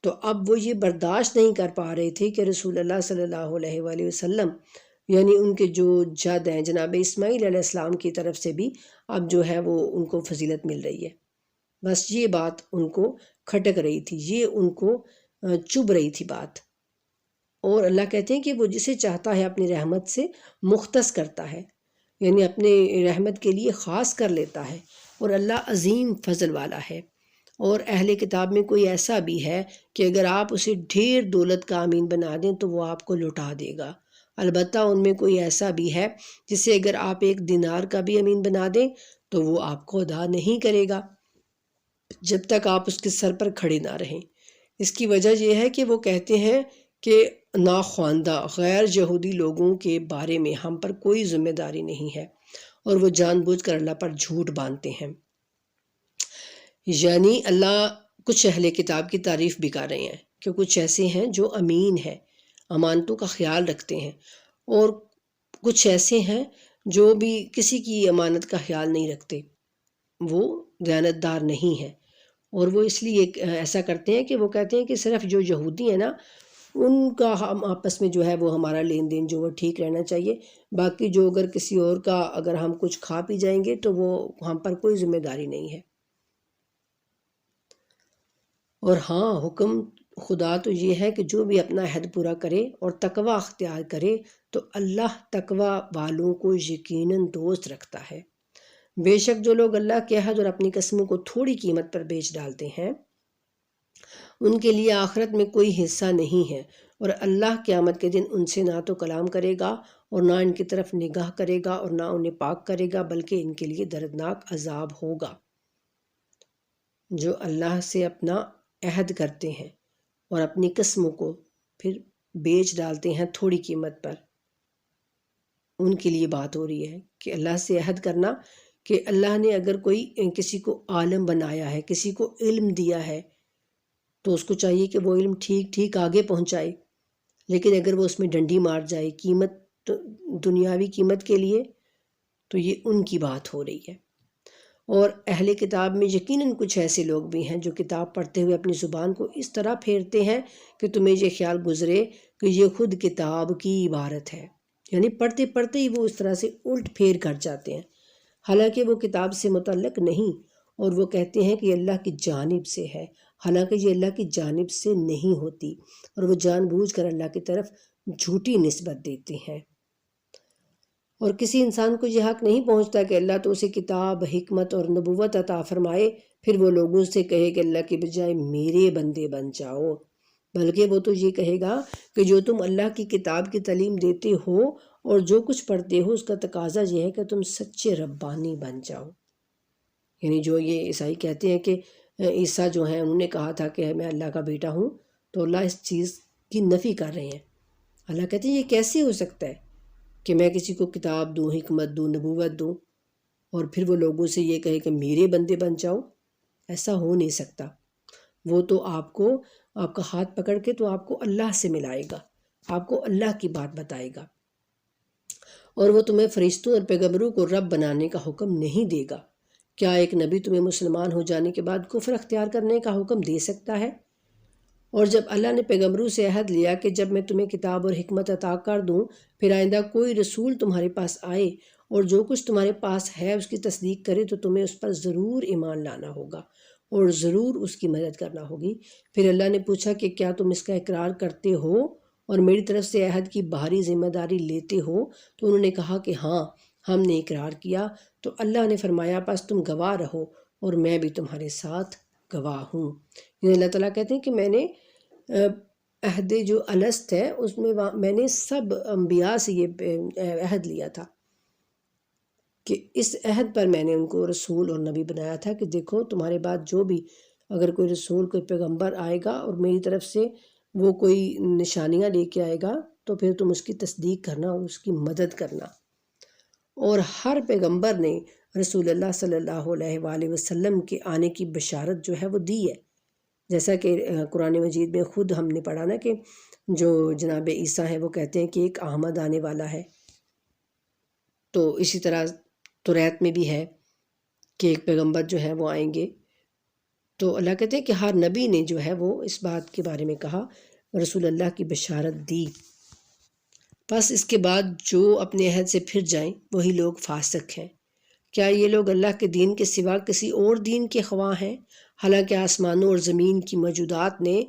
تو اب وہ یہ برداشت نہیں کر پا رہے تھے کہ رسول اللہ صلی اللہ علیہ وآلہ وسلم یعنی ان کے جو جد ہیں جناب اسماعیل علیہ السلام کی طرف سے بھی اب جو ہے وہ ان کو فضیلت مل رہی ہے۔ بس یہ بات ان کو کھٹک رہی تھی، یہ ان کو چبھ رہی تھی بات۔ اور اللہ کہتے ہیں کہ وہ جسے چاہتا ہے اپنی رحمت سے مختص کرتا ہے، یعنی اپنے رحمت کے لیے خاص کر لیتا ہے، اور اللہ عظیم فضل والا ہے۔ اور اہل کتاب میں کوئی ایسا بھی ہے کہ اگر آپ اسے ڈھیر دولت کا امین بنا دیں تو وہ آپ کو لٹا دے گا، البتہ ان میں کوئی ایسا بھی ہے جسے اگر آپ 1 دینار کا بھی امین بنا دیں تو وہ آپ کو ادا نہیں کرے گا جب تک آپ اس کے سر پر کھڑے نہ رہیں۔ اس کی وجہ یہ ہے کہ وہ کہتے ہیں کہ ناخواندہ غیر یہودی لوگوں کے بارے میں ہم پر کوئی ذمہ داری نہیں ہے، اور وہ جان بوجھ کر اللہ پر جھوٹ باندھتے ہیں۔ یعنی اللہ کچھ اہل کتاب کی تعریف بھی کر رہے ہیں کہ کچھ ایسے ہیں جو امین ہیں، امانتوں کا خیال رکھتے ہیں، اور کچھ ایسے ہیں جو بھی کسی کی امانت کا خیال نہیں رکھتے، وہ دیانتدار نہیں ہیں۔ اور وہ اس لیے ایسا کرتے ہیں کہ وہ کہتے ہیں کہ صرف جو یہودی ہیں نا ان کا ہم آپس میں جو ہے وہ ہمارا لین دین جو وہ ٹھیک رہنا چاہیے، باقی جو اگر کسی اور کا اگر ہم کچھ کھا پی جائیں گے تو وہ ہم پر کوئی ذمہ داری نہیں ہے۔ اور ہاں حکم خدا تو یہ ہے کہ جو بھی اپنا عہد پورا کرے اور تقوی اختیار کرے تو اللہ تقوی والوں کو یقیناً دوست رکھتا ہے۔ بے شک جو لوگ اللہ کے عہد اور اپنی قسموں کو تھوڑی قیمت پر بیچ ڈالتے ہیں ان کے لیے آخرت میں کوئی حصہ نہیں ہے، اور اللہ قیامت کے دن ان سے نہ تو کلام کرے گا اور نہ ان کی طرف نگاہ کرے گا اور نہ انہیں پاک کرے گا، بلکہ ان کے لیے دردناک عذاب ہوگا۔ جو اللہ سے اپنا عہد کرتے ہیں اور اپنی قسموں کو پھر بیچ ڈالتے ہیں تھوڑی قیمت پر، ان کے لیے بات ہو رہی ہے کہ اللہ سے عہد کرنا کہ اللہ نے اگر کوئی کسی کو عالم بنایا ہے، کسی کو علم دیا ہے، تو اس کو چاہیے کہ وہ علم ٹھیک ٹھیک آگے پہنچائے، لیکن اگر وہ اس میں ڈنڈی مار جائے قیمت دنیاوی قیمت کے لیے، تو یہ ان کی بات ہو رہی ہے۔ اور اہل کتاب میں یقیناً کچھ ایسے لوگ بھی ہیں جو کتاب پڑھتے ہوئے اپنی زبان کو اس طرح پھیرتے ہیں کہ تمہیں یہ خیال گزرے کہ یہ خود کتاب کی عبارت ہے، یعنی پڑھتے پڑھتے ہی وہ اس طرح سے الٹ پھیر کر جاتے ہیں، حالانکہ وہ کتاب سے متعلق نہیں، اور وہ کہتے ہیں کہ یہ اللہ کی جانب سے ہے، حالانکہ یہ اللہ کی جانب سے نہیں ہوتی، اور وہ جان بوجھ کر اللہ کی طرف جھوٹی نسبت دیتے ہیں۔ اور کسی انسان کو یہ حق نہیں پہنچتا کہ اللہ تو اسے کتاب، حکمت اور نبوت عطا فرمائے، پھر وہ لوگوں سے کہے کہ اللہ کے بجائے میرے بندے بن جاؤ، بلکہ وہ تو یہ کہے گا کہ جو تم اللہ کی کتاب کی تعلیم دیتے ہو اور جو کچھ پڑھتے ہو اس کا تقاضا یہ ہے کہ تم سچے ربانی بن جاؤ۔ یعنی جو یہ عیسائی کہتے ہیں کہ عیسیٰ جو ہیں انہوں نے کہا تھا کہ میں اللہ کا بیٹا ہوں، تو اللہ اس چیز کی نفی کر رہے ہیں۔ اللہ کہتے ہیں یہ کیسے ہو سکتا ہے کہ میں کسی کو کتاب دوں، حکمت دوں، نبوت دوں، اور پھر وہ لوگوں سے یہ کہے کہ میرے بندے بن جاؤ؟ ایسا ہو نہیں سکتا۔ وہ تو آپ کا ہاتھ پکڑ کے تو آپ کو اللہ سے ملائے گا، آپ کو اللہ کی بات بتائے گا، اور وہ تمہیں فرشتوں اور پیغمبروں کو رب بنانے کا حکم نہیں دے گا۔ کیا ایک نبی تمہیں مسلمان ہو جانے کے بعد کفر اختیار کرنے کا حکم دے سکتا ہے؟ اور جب اللہ نے پیغمبروں سے عہد لیا کہ جب میں تمہیں کتاب اور حکمت عطا کر دوں، پھر آئندہ کوئی رسول تمہارے پاس آئے اور جو کچھ تمہارے پاس ہے اس کی تصدیق کرے تو تمہیں اس پر ضرور ایمان لانا ہوگا اور ضرور اس کی مدد کرنا ہوگی۔ پھر اللہ نے پوچھا کہ کیا تم اس کا اقرار کرتے ہو اور میری طرف سے عہد کی باہری ذمہ داری لیتے ہو؟ تو انہوں نے کہا کہ ہاں، ہم نے اقرار کیا۔ تو اللہ نے فرمایا پس تم گواہ رہو اور میں بھی تمہارے ساتھ گواہ ہوں۔ یعنی اللہ تعالیٰ کہتے ہیں کہ میں نے عہد جو الست ہے اس میں نے سب انبیاء سے یہ عہد لیا تھا کہ اس عہد پر میں نے ان کو رسول اور نبی بنایا تھا کہ دیکھو تمہارے بعد جو بھی اگر کوئی رسول، کوئی پیغمبر آئے گا اور میری طرف سے وہ کوئی نشانیاں لے کے آئے گا تو پھر تم اس کی تصدیق کرنا اور اس کی مدد کرنا۔ اور ہر پیغمبر نے رسول اللہ صلی اللہ علیہ وآلہ وسلم کے آنے کی بشارت جو ہے وہ دی ہے، جیسا کہ قرآن مجید میں خود ہم نے پڑھا نا کہ جو جناب عیسیٰ ہیں وہ کہتے ہیں کہ ایک احمد آنے والا ہے، تو اسی طرح توریت میں بھی ہے کہ ایک پیغمبر جو ہے وہ آئیں گے۔ تو اللہ کہتے ہیں کہ ہر نبی نے جو ہے وہ اس بات کے بارے میں کہا، رسول اللہ کی بشارت دی۔ بس اس کے بعد جو اپنے عہد سے پھر جائیں وہی لوگ فاسق ہیں۔ کیا یہ لوگ اللہ کے دین کے سوا کسی اور دین کے خواہ ہیں؟ حالانکہ آسمانوں اور زمین کی موجودات نے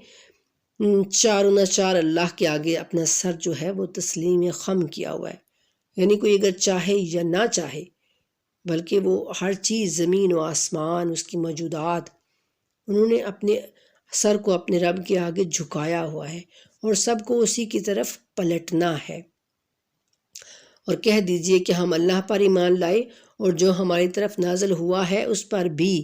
چاروں نہ چار اللہ کے آگے اپنا سر جو ہے وہ تسلیم خم کیا ہوا ہے، یعنی کوئی اگر چاہے یا نہ چاہے، بلکہ وہ ہر چیز، زمین و آسمان، اس کی موجودات، انہوں نے اپنے سر کو اپنے رب کے آگے جھکایا ہوا ہے اور سب کو اسی کی طرف پلٹنا ہے۔ اور کہہ دیجئے کہ ہم اللہ پر ایمان لائے اور جو ہماری طرف نازل ہوا ہے اس پر بھی،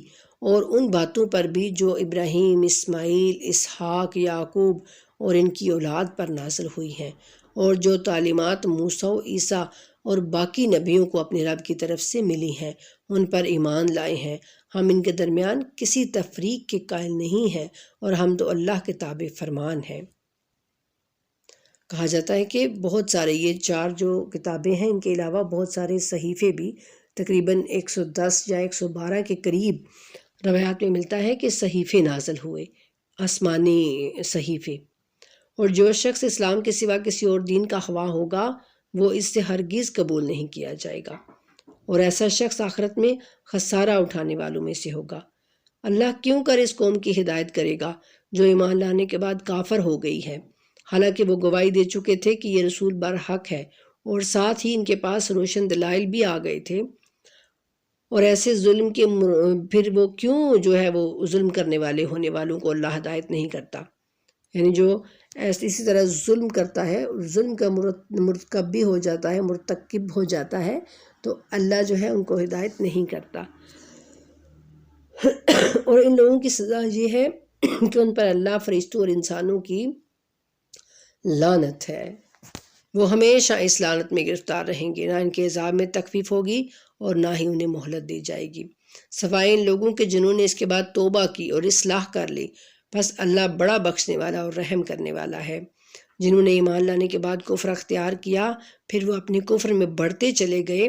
اور ان باتوں پر بھی جو ابراہیم، اسماعیل، اسحاق، یعقوب اور ان کی اولاد پر نازل ہوئی ہیں، اور جو تعلیمات موسیٰ و عیسیٰ اور باقی نبیوں کو اپنے رب کی طرف سے ملی ہیں ان پر ایمان لائے ہیں۔ ہم ان کے درمیان کسی تفریق کے قائل نہیں ہیں اور ہم تو اللہ کے تابع فرمان ہیں۔ کہا جاتا ہے کہ بہت سارے یہ چار جو کتابیں ہیں ان کے علاوہ بہت سارے صحیفے بھی، تقریباً 110 یا 112 کے قریب روایات میں ملتا ہے کہ صحیفے نازل ہوئے، آسمانی صحیفے، اور جو شخص اسلام کے سوا کسی اور دین کا خواہ ہوگا وہ اس سے ہرگز قبول نہیں کیا جائے گا، اور ایسا شخص آخرت میں خسارہ اٹھانے والوں میں سے ہوگا۔ اللہ کیوں کر اس قوم کی ہدایت کرے گا جو ایمان لانے کے بعد کافر ہو گئی ہے، حالانکہ وہ گواہی دے چکے تھے کہ یہ رسول برحق ہے، اور ساتھ ہی ان کے پاس روشن دلائل بھی آ گئے تھے۔ اور ایسے ظلم کے پھر وہ کیوں جو ہے وہ ظلم کرنے ہونے والوں کو اللہ ہدایت نہیں کرتا؟ یعنی جو اسی طرح ظلم کرتا ہے، ظلم کا مرتکب بھی ہو جاتا ہے، مرتکب ہو جاتا ہے، تو اللہ جو ہے ان کو ہدایت نہیں کرتا۔ اور ان لوگوں کی سزا یہ ہے کہ ان پر اللہ، فرشتوں اور انسانوں کی لعنت ہے۔ وہ ہمیشہ اس لعنت میں گرفتار رہیں گے، نہ ان کے عذاب میں تخفیف ہوگی اور نہ ہی انہیں مہلت دی جائے گی، سوائے ان لوگوں کے جنہوں نے اس کے بعد توبہ کی اور اصلاح کر لی، بس اللہ بڑا بخشنے والا اور رحم کرنے والا ہے۔ جنہوں نے ایمان لانے کے بعد کفر اختیار کیا، پھر وہ اپنے کفر میں بڑھتے چلے گئے،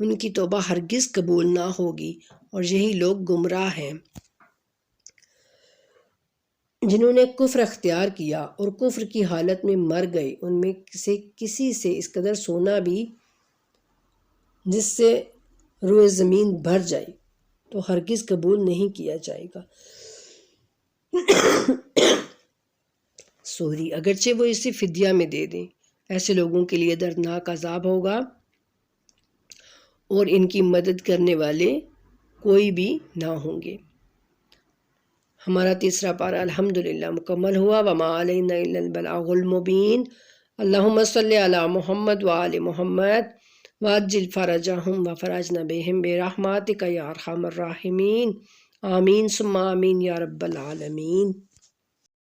ان کی توبہ ہرگز قبول نہ ہوگی، اور یہی لوگ گمراہ ہیں۔ جنہوں نے کفر اختیار کیا اور کفر کی حالت میں مر گئے، ان میں سے کسی سے اس قدر سونا بھی جس سے روئے زمین بھر جائے تو ہرگز قبول نہیں کیا جائے گا۔ اگرچہ وہ اسے فدیہ میں دے دیں، ایسے لوگوں کے لیے دردناک عذاب ہوگا، اور ان کی مدد کرنے والے کوئی بھی نہ ہوں گے۔ ہمارا تیسرا پارہ الحمدللہ مکمل ہوا۔ وما علینا الا البلاغ المبین۔ اللہم صلی علی محمد وآل محمد وعجل فرجہم وفرجنا بہم برحمتک یا ارحم الراحمین، آمین ثم آمین یا رب العالمین۔